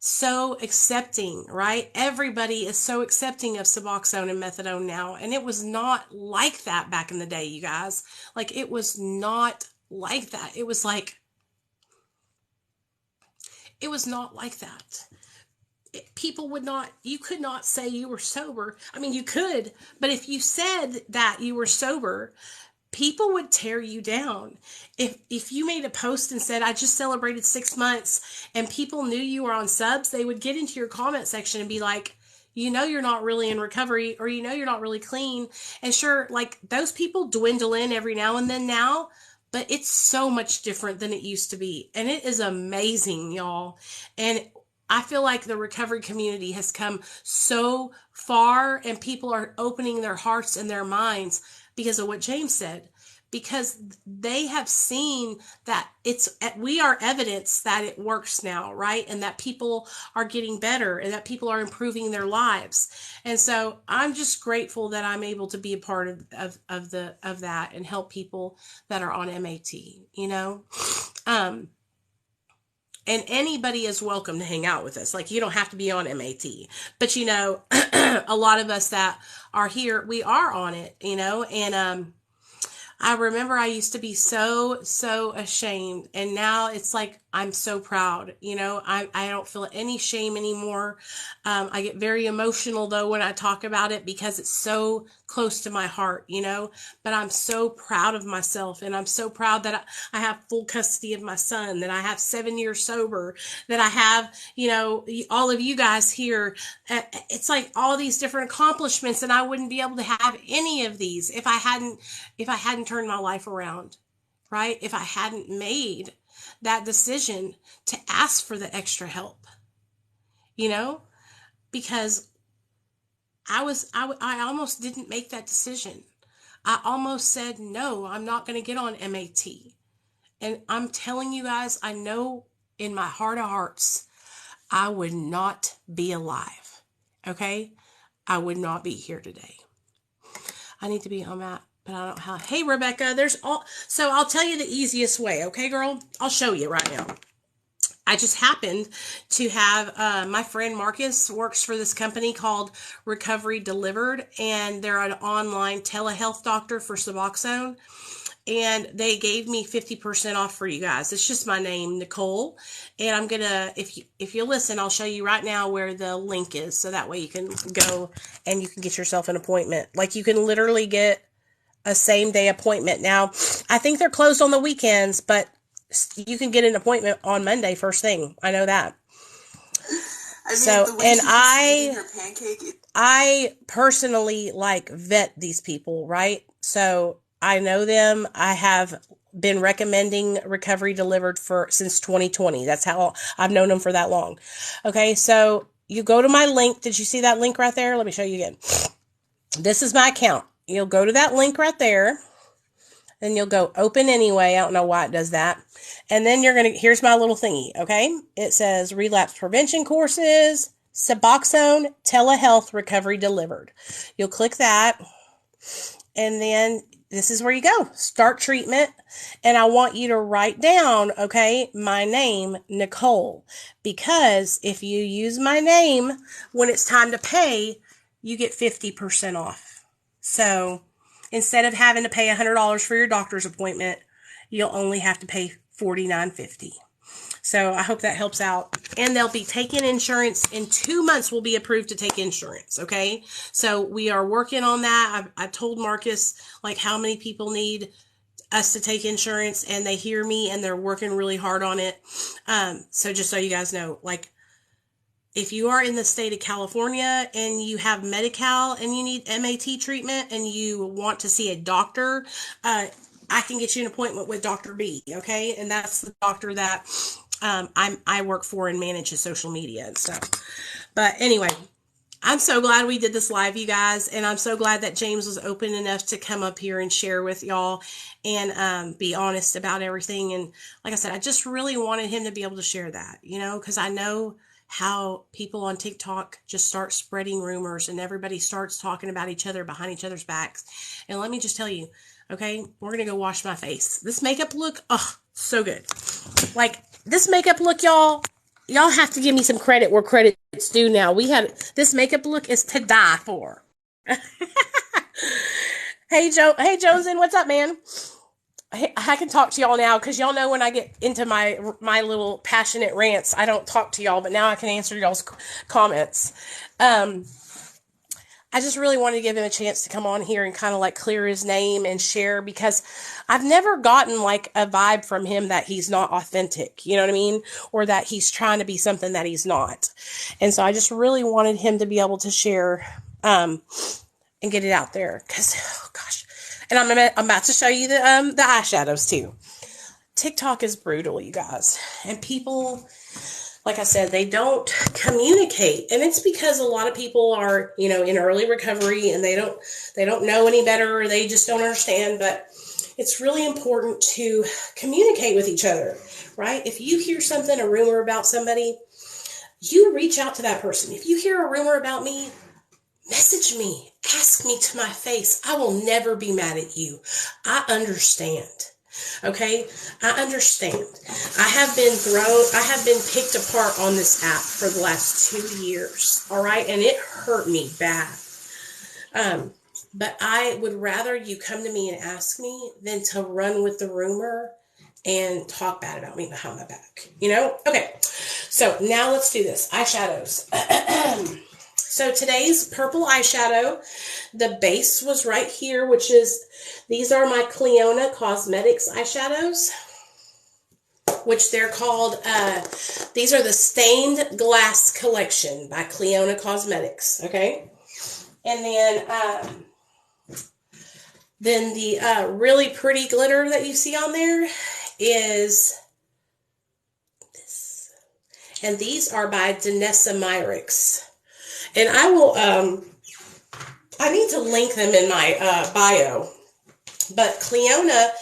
so accepting, right? Everybody is so accepting of Suboxone and methadone now. And it was not like that back in the day, you guys. Like, it was not like that. It was not like that. People would not, you could not say you were sober. I mean, you could, but if you said that you were sober, people would tear you down. If you made a post and said, I just celebrated 6 months, and people knew you were on subs, they would get into your comment section and be like, you know, you're not really in recovery, or you know, you're not really clean. And sure, like, those people dwindle in every now and then now, but it's so much different than it used to be. And it is amazing, y'all. And I feel like the recovery community has come so far, and people are opening their hearts and their minds because of what James said, because they have seen that we are evidence that it works now, right? And that people are getting better, and that people are improving their lives. And so I'm just grateful that I'm able to be a part of that and help people that are on MAT, you know? And anybody is welcome to hang out with us. Like, you don't have to be on MAT. But, you know, a lot of us that are here, we are on it, you know. And I remember I used to be so ashamed. And now it's like, I'm so proud. You know, I don't feel any shame anymore. I get very emotional, though, when I talk about it because it's so close to my heart, you know. But I'm so proud of myself. And I'm so proud that I have full custody of my son, that I have 7 years sober, that I have, you know, all of you guys here. It's like all these different accomplishments, and I wouldn't be able to have any of these if I hadn't turned my life around, right? If I hadn't made that decision to ask for the extra help, you know, because I almost didn't make that decision. I almost said, no, I'm not going to get on MAT. And I'm telling you guys, I know in my heart of hearts, I would not be alive. Okay. I would not be here today. I need to be on that. But I don't have. Hey, Rebecca, so I'll tell you the easiest way. Okay, girl? I'll show you right now. I just happened to have, my friend Marcus works for this company called Recovery Delivered, and they're an online telehealth doctor for Suboxone. And they gave me 50% off for you guys. It's just my name, Nicole. And I'm going to, if you listen, I'll show you right now where the link is. So that way you can go and you can get yourself an appointment. Like, you can literally get a same day appointment. Now, I think they're closed on the weekends, but you can get an appointment on Monday first thing. I know that. I mean, so, the way and I personally like vet these people, right? So I know them. I have been recommending Recovery Delivered since 2020. That's how I've known them for that long. Okay. So you go to my link. Did you see that link right there? Let me show you again. This is my account. You'll go to that link right there, and you'll go open anyway. I don't know why it does that. And then here's my little thingy, okay? It says relapse prevention courses, Suboxone, telehealth, recovery delivered. You'll click that, and then this is where you go. Start treatment, and I want you to write down, okay, my name, Nicole, because if you use my name when it's time to pay, you get 50% off. So instead of having to pay $100 for your doctor's appointment, you'll only have to pay $49.50. So I hope that helps out. And they'll be taking insurance in 2 months. We'll be approved to take insurance. Okay. So we are working on that. I told Marcus like how many people need us to take insurance, and they hear me and they're working really hard on it. So just so you guys know, like, if you are in the state of California and you have Medi-Cal and you need MAT treatment and you want to see a doctor, I can get you an appointment with Dr. B, okay? And that's the doctor that I work for and manage his social media and stuff. But anyway, I'm so glad we did this live, you guys, and I'm so glad that James was open enough to come up here and share with y'all and be honest about everything. And like I said, I just really wanted him to be able to share that, you know, because I know how people on TikTok just start spreading rumors and everybody starts talking about each other behind each other's backs. And let me just tell you, okay, we're going to go wash my face. This makeup look, oh, so good. Like, this makeup look, y'all have to give me some credit where credit's due now. This makeup look is to die for. Hey, Jonesin, what's up, man? I can talk to y'all now because y'all know when I get into my little passionate rants, I don't talk to y'all, but now I can answer y'all's comments. I just really wanted to give him a chance to come on here and kind of like clear his name and share, because I've never gotten like a vibe from him that he's not authentic, you know what I mean? Or that he's trying to be something that he's not. And so I just really wanted him to be able to share and get it out there, because, oh gosh. And I'm about to show you the eyeshadows too. TikTok is brutal, you guys. And people, like I said, they don't communicate. And it's because a lot of people are, you know, in early recovery and they don't know any better, or they just don't understand. But it's really important to communicate with each other, right? If you hear something, a rumor about somebody, you reach out to that person. If you hear a rumor about me, message me, ask me to my face. I will never be mad at you. I understand. Okay, I understand. I have been picked apart on this app for the last 2 years. All right, and it hurt me bad. But I would rather you come to me and ask me than to run with the rumor and talk bad about me behind my back. You know? Okay, so now let's do this. Eyeshadows. So today's purple eyeshadow, the base was right here, which is, these are my Clionadh Cosmetics eyeshadows, which they're called, these are the Stained Glass Collection by Clionadh Cosmetics, okay? And then the really pretty glitter that you see on there is this. And these are by Danessa Myricks. And I will, I need to link them in my bio. But Clionadh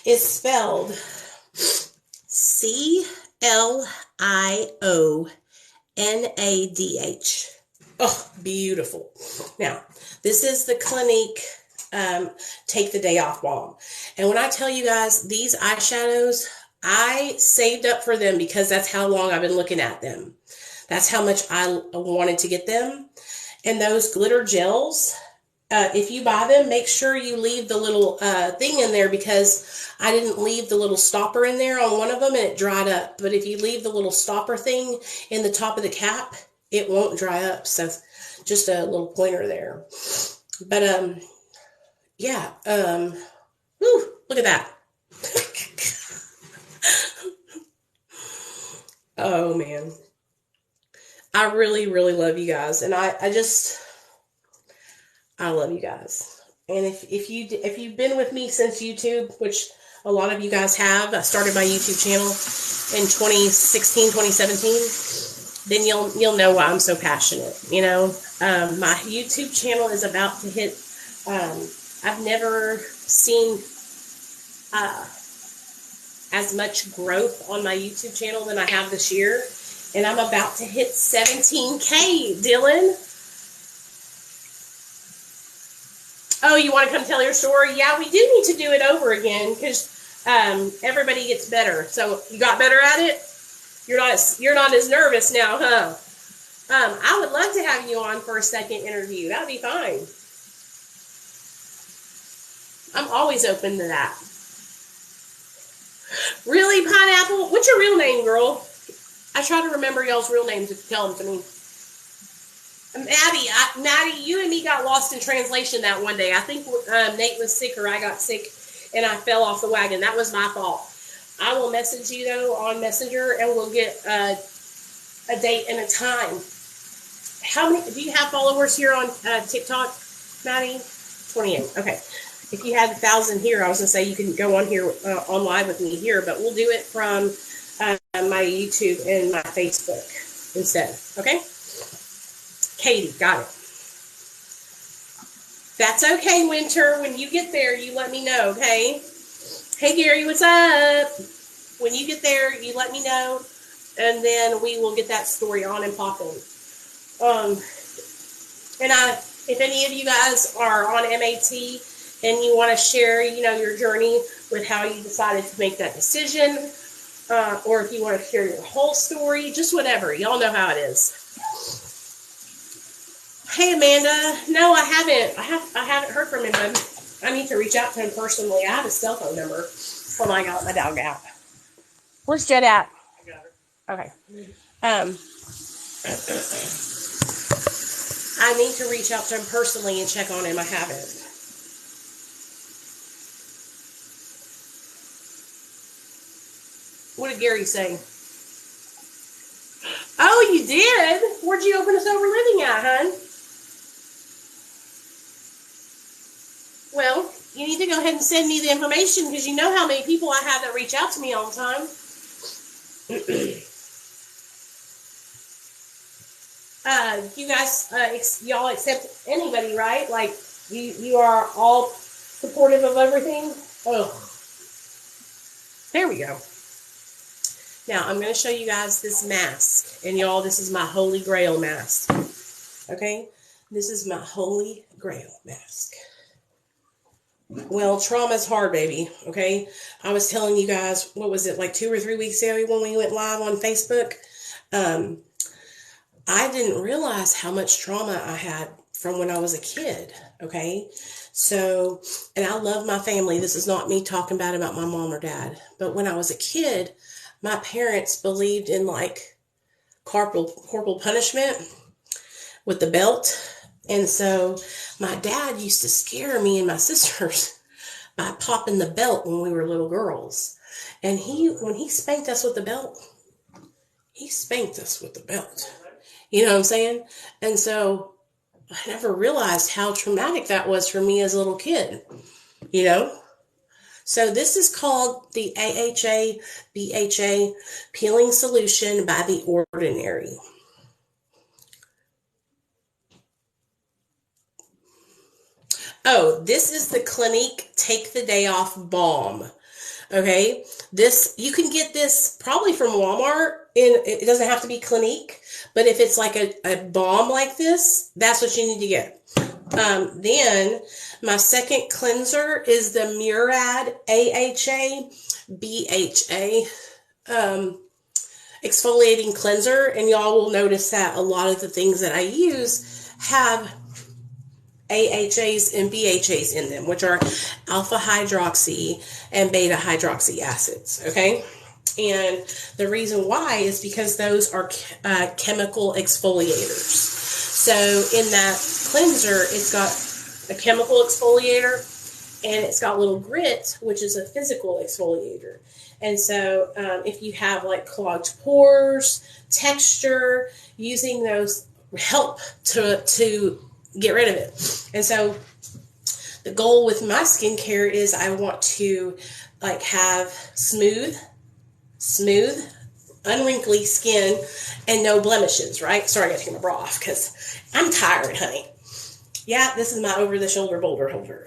is spelled C-L-I-O-N-A-D-H. Oh, beautiful. Now, this is the Clinique Take the Day Off Balm. And when I tell you guys, these eyeshadows, I saved up for them because that's how long I've been looking at them. That's how much I wanted to get them. And those glitter gels, if you buy them, make sure you leave the little thing in there, because I didn't leave the little stopper in there on one of them and it dried up. But if you leave the little stopper thing in the top of the cap, it won't dry up. So just a little pointer there. But yeah, whew, look at that. Oh man. I really, really love you guys, and I love you guys. And if you've been with me since YouTube, which a lot of you guys have, I started my YouTube channel in 2016, 2017, then you'll know why I'm so passionate. You know, my YouTube channel is about to hit. I've never seen as much growth on my YouTube channel than I have this year. And I'm about to hit 17K, Dylan. Oh, you want to come tell your story? Yeah, we do need to do it over again because everybody gets better. So you got better at it? You're not as nervous now, huh? I would love to have you on for a second interview. That would be fine. I'm always open to that. Really, Pineapple? What's your real name, girl? I try to remember y'all's real names if you tell them to me. Maddie, you and me got lost in translation that one day. I think Nate was sick or I got sick and I fell off the wagon. That was my fault. I will message you, though, on Messenger, and we'll get a date and a time. How many, do you have followers here on TikTok, Maddie? 28. Okay. If you had 1,000 here, I was going to say you can go on here on live with me here, but we'll do it from my YouTube and my Facebook instead. Okay? Katie, got it. That's okay, Winter. When you get there, you let me know, okay? Hey, Gary, what's up? When you get there, you let me know, and then we will get that story on and popping. If any of you guys are on MAT and you want to share, your journey with how you decided to make that decision, or if you want to share your whole story, just whatever. Y'all know how it is. Hey, Amanda. No, I haven't. I haven't heard from him. I need to reach out to him personally. I have his cell phone number. Oh my God, my dog out. Where's Jet at? I got her. Okay. I need to reach out to him personally and check on him. I haven't. What did Gary say? Oh, you did? Where'd you open a sober living at, hon? Well, you need to go ahead and send me the information because you know how many people I have that reach out to me all the time. You guys, y'all accept anybody, right? Like, you are all supportive of everything? Oh. There we go. Now, I'm going to show you guys this mask. And y'all, this is my Holy Grail mask. Okay? This is my Holy Grail mask. Well, trauma's hard, baby. Okay. I was telling you guys, what was it, like 2 or 3 weeks ago when we went live on Facebook? I didn't realize how much trauma I had from when I was a kid. Okay. So, and I love my family. This is not me talking bad about my mom or dad. But when I was a kid, my parents believed in like corporal punishment with the belt. And so my dad used to scare me and my sisters by popping the belt when we were little girls. And when he spanked us with the belt, he spanked us with the belt. You know what I'm saying? And so I never realized how traumatic that was for me as a little kid, you know? So this is called the AHA BHA Peeling Solution by The Ordinary. Oh, this is the Clinique Take the Day Off Balm. Okay, you can get this probably from Walmart. It doesn't have to be Clinique, but if it's like a balm like this, that's what you need to get. Then my second cleanser is the Murad AHA BHA Exfoliating Cleanser, and y'all will notice that a lot of the things that I use have AHAs and BHAs in them, which are alpha hydroxy and beta hydroxy acids, okay? And the reason why is because those are chemical exfoliators. So in that cleanser, it's got a chemical exfoliator and it's got little grit, which is a physical exfoliator. And so if you have like clogged pores, texture, using those help to get rid of it. And so the goal with my skincare is I want to like have smooth, unwrinkly skin and no blemishes, right? Sorry, I gotta take my bra off because I'm tired, honey. Yeah, this is my over-the-shoulder boulder holder.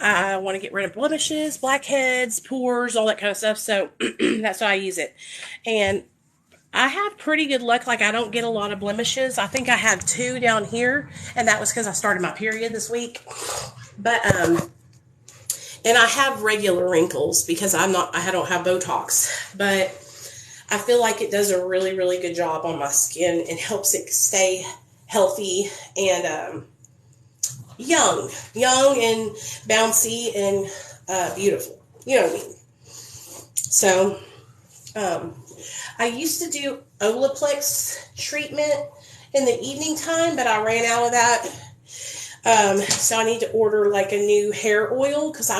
I want to get rid of blemishes, blackheads, pores, all that kind of stuff. So that's why I use it. And I have pretty good luck. Like, I don't get a lot of blemishes. I think I have 2 down here, and that was because I started my period this week. But, and I have regular wrinkles because I don't have Botox. But I feel like it does a really, really good job on my skin and helps it stay healthy and young and bouncy and beautiful. You know what I mean? So, I used to do Olaplex treatment in the evening time, but I ran out of that. So I need to order like a new hair oil because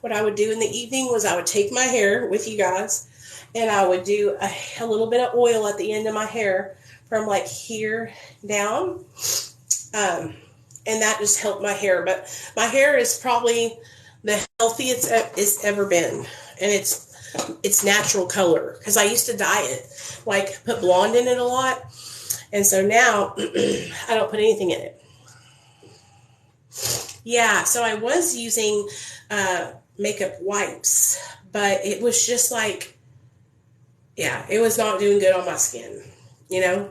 what I would do in the evening was I would take my hair with you guys and I would do a little bit of oil at the end of my hair from like here down. And that just helped my hair. But my hair is probably the healthiest it's ever been. And it's natural color because I used to dye it, like put blonde in it a lot. And so now I don't put anything in it. Yeah, so I was using makeup wipes, but it was just like, yeah, it was not doing good on my skin, you know?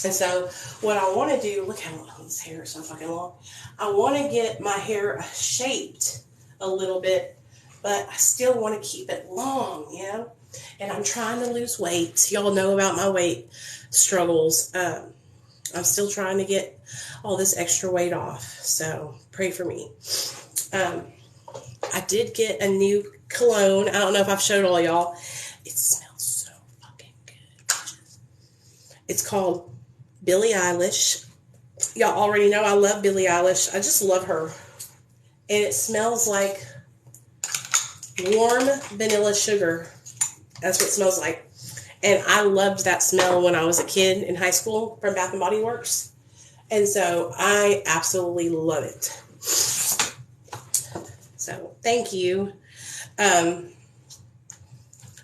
And so what I want to do, look how long this hair is so fucking long. I want to get my hair shaped a little bit, but I still want to keep it long, you know? And I'm trying to lose weight. Y'all know about my weight struggles. I'm still trying to get all this extra weight off. So pray for me. I did get a new cologne. I don't know if I've showed all y'all. It smells so fucking good. It's called Billie Eilish. Y'all already know I love Billie Eilish. I just love her. And it smells like warm vanilla sugar. That's what it smells like. And I loved that smell when I was a kid in high school from Bath & Body Works. And so I absolutely love it. So thank you.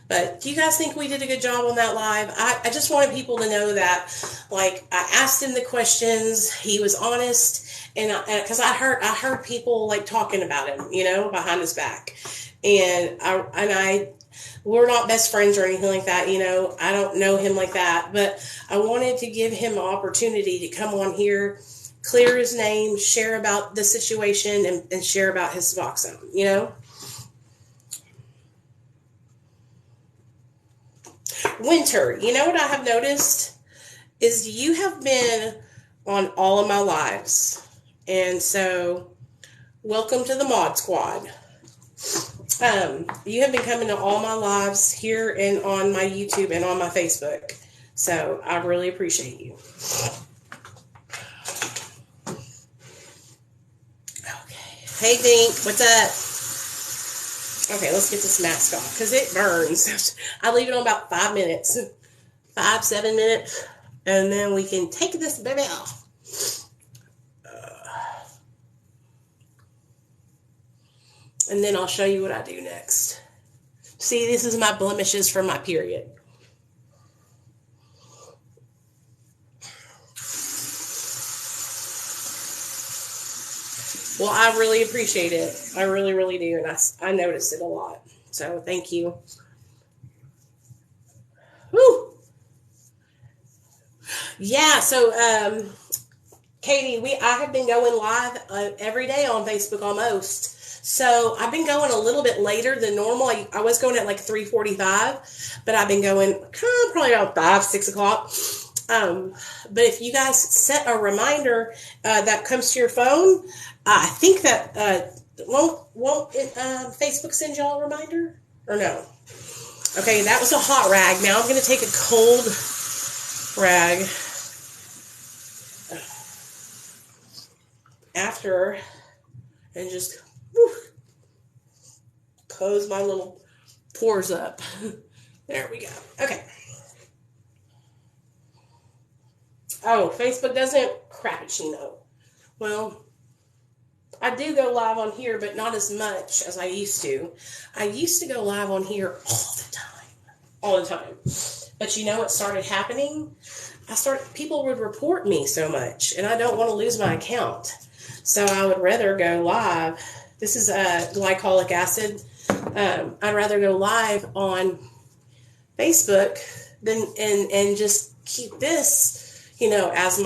But do you guys think we did a good job on that live? I just wanted people to know that, like, I asked him the questions. He was honest. And because I heard people like talking about him, you know, behind his back. And we're not best friends or anything like that, you know. I don't know him like that, but I wanted to give him an opportunity to come on here, clear his name, share about the situation, and share about his Suboxone, you know? Winter, you know what I have noticed is you have been on all of my lives. And so, welcome to the Mod Squad. You have been coming to all my lives here and on my YouTube and on my Facebook. So, I really appreciate you. Okay. Hey, Dink, what's up? Okay, let's get this mask off because it burns. I leave it on about 5 minutes. 7 minutes. And then we can take this baby off. And then I'll show you what I do next. See, this is my blemishes from my period. Well, I really appreciate it. I really, really do. And I notice it a lot. So thank you. Woo! Yeah, so Katie, I have been going live every day on Facebook almost. So I've been going a little bit later than normal. I was going at like 3:45, but I've been going probably around 5, 6 o'clock. But if you guys set a reminder that comes to your phone, I think that won't Facebook send y'all a reminder or no? Okay, that was a hot rag. Now I'm going to take a cold rag after and just close my little pores up. There we go. Okay. Oh, Facebook doesn't? Crappuccino. Well, I do go live on here, but not as much as I used to. I used to go live on here all the time. But you know what started happening? People would report me so much, and I don't want to lose my account. So I would rather go live. This is glycolic acid. I'd rather go live on Facebook than and just keep this, as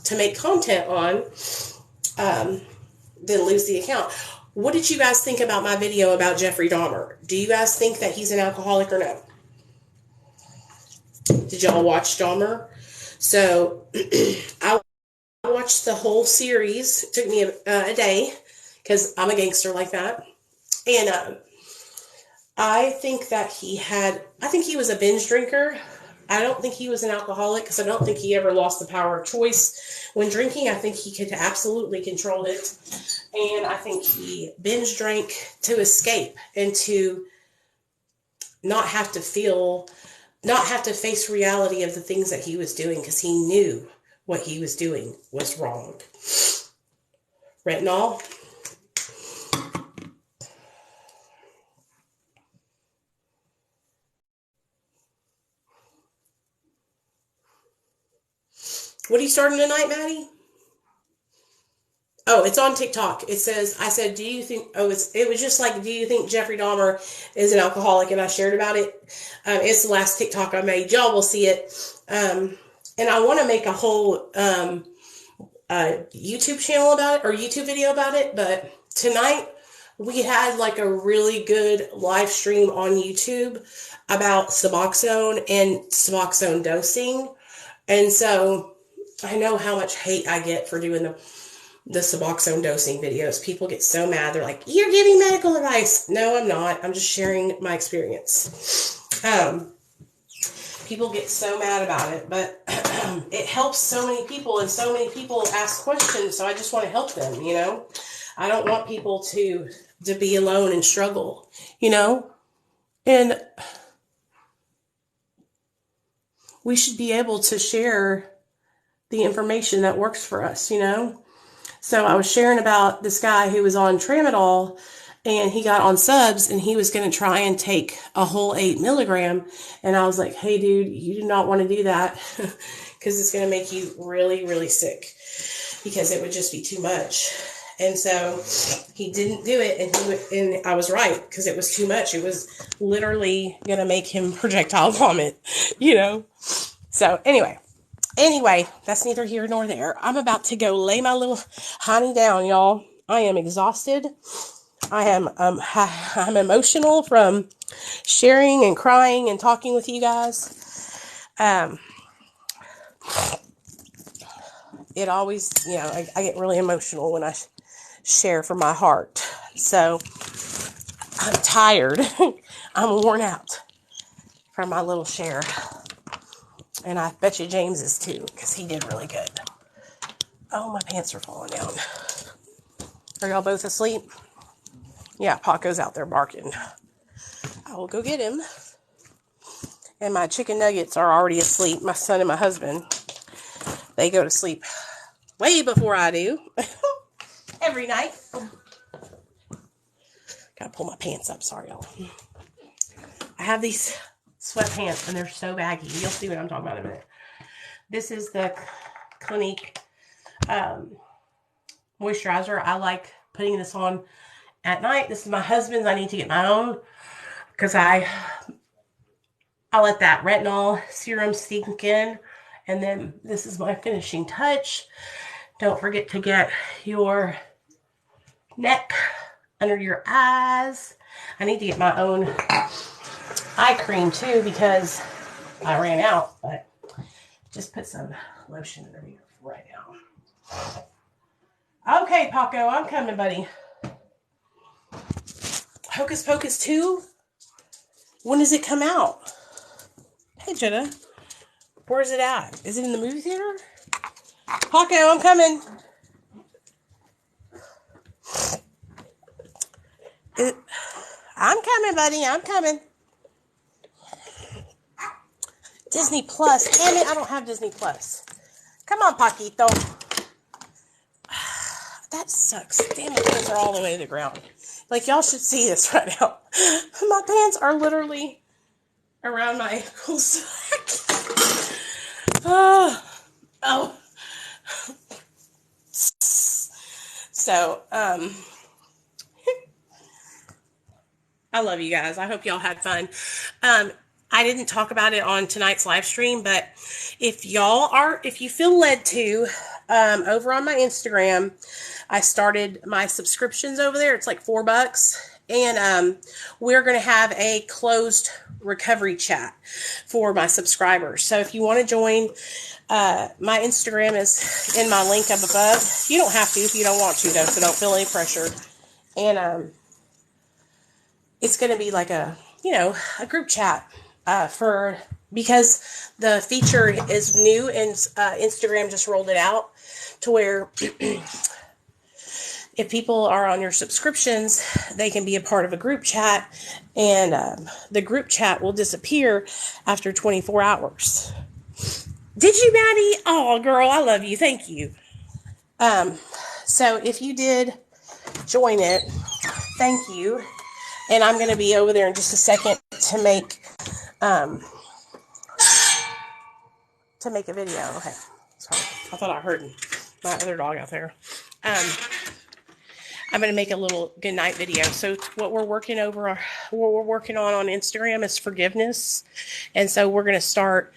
to make content on, than lose the account. What did you guys think about my video about Jeffrey Dahmer? Do you guys think that he's an alcoholic or no? Did y'all watch Dahmer? So I watched the whole series. It took me a day because I'm a gangster like that. And I think he was a binge drinker. I don't think he was an alcoholic because I don't think he ever lost the power of choice when drinking. I think he could absolutely control it. And I think he binge drank to escape and to not have to face reality of the things that he was doing because he knew what he was doing was wrong. Retinol. What are you starting tonight, Maddie? Oh, it's on TikTok. I said, do you think, it was just like, do you think Jeffrey Dahmer is an alcoholic? And I shared about it. It's the last TikTok I made. Y'all will see it. And I want to make a whole YouTube channel about it, or YouTube video about it. But tonight we had like a really good live stream on YouTube about Suboxone and Suboxone dosing. And so I know how much hate I get for doing the Suboxone dosing videos. People get so mad. They're like, you're giving medical advice. No, I'm not. I'm just sharing my experience. People get so mad about it, but it helps so many people, and so many people ask questions, so I just want to help them, I don't want people to be alone and struggle, and we should be able to share the information that works for us, So I was sharing about this guy who was on tramadol, and he got on subs, and he was going to try and take a whole 8 milligram. And I was like, hey, dude, you do not want to do that because it's going to make you really, really sick because it would just be too much. And so he didn't do it, and I was right because it was too much. It was literally going to make him projectile vomit, So anyway. Anyway, that's neither here nor there. I'm about to go lay my little honey down, y'all. I am exhausted. I'm emotional from sharing and crying and talking with you guys. It always, I get really emotional when I share from my heart. So I'm tired. I'm worn out from my little share. And I bet you James is too, because he did really good. Oh, my pants are falling down. Are y'all both asleep? Yeah, Paco's out there barking. I will go get him. And my chicken nuggets are already asleep. My son and my husband, they go to sleep way before I do. Every night. Gotta pull my pants up. Sorry, y'all. I have these sweatpants, and they're so baggy. You'll see what I'm talking about in a minute. This is the Clinique moisturizer. I like putting this on at night. This is my husband's. I need to get my own because I let that retinol serum sink in. And then this is my finishing touch. Don't forget to get your neck under your eyes. I need to get my own eye cream too because I ran out, but just put some lotion under here right now. Okay, Paco, I'm coming, buddy. Hocus Pocus 2? When does it come out? Hey, Jenna. Where's it at? Is it in the movie theater? Paco, I'm coming. I'm coming, buddy. I'm coming. Disney Plus. Damn it, I don't have Disney Plus. Come on, Paquito. That sucks. Damn, my pants are all the way to the ground. Like, y'all should see this right now. My pants are literally around my ankles. Oh. So, I love you guys. I hope y'all had fun. I didn't talk about it on tonight's live stream, but if you feel led to, over on my Instagram, I started my subscriptions over there. It's like $4. And, we're going to have a closed recovery chat for my subscribers. So if you want to join, my Instagram is in my link up above. You don't have to if you don't want to, though, so don't feel any pressured. And, it's going to be like a group chat, because the feature is new and, Instagram just rolled it out to where if people are on your subscriptions, they can be a part of a group chat, and the group chat will disappear after 24 hours. Did you, Maddie? Oh, girl, I love you. Thank you. So if you did join it, thank you. And I'm going to be over there in just a second to make a video. Okay. Sorry. I thought I heard my other dog out there. I'm going to make a little goodnight video. So what we're working on Instagram is forgiveness. And so we're going to start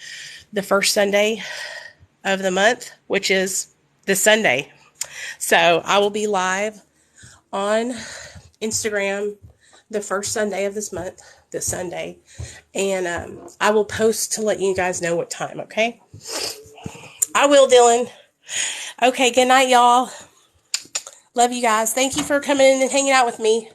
the first Sunday of the month, which is this Sunday. So I will be live on Instagram the first Sunday of this month, this Sunday. And I will post to let you guys know what time, okay? I will, Dylan. Okay, good night, y'all. Love you guys. Thank you for coming in and hanging out with me.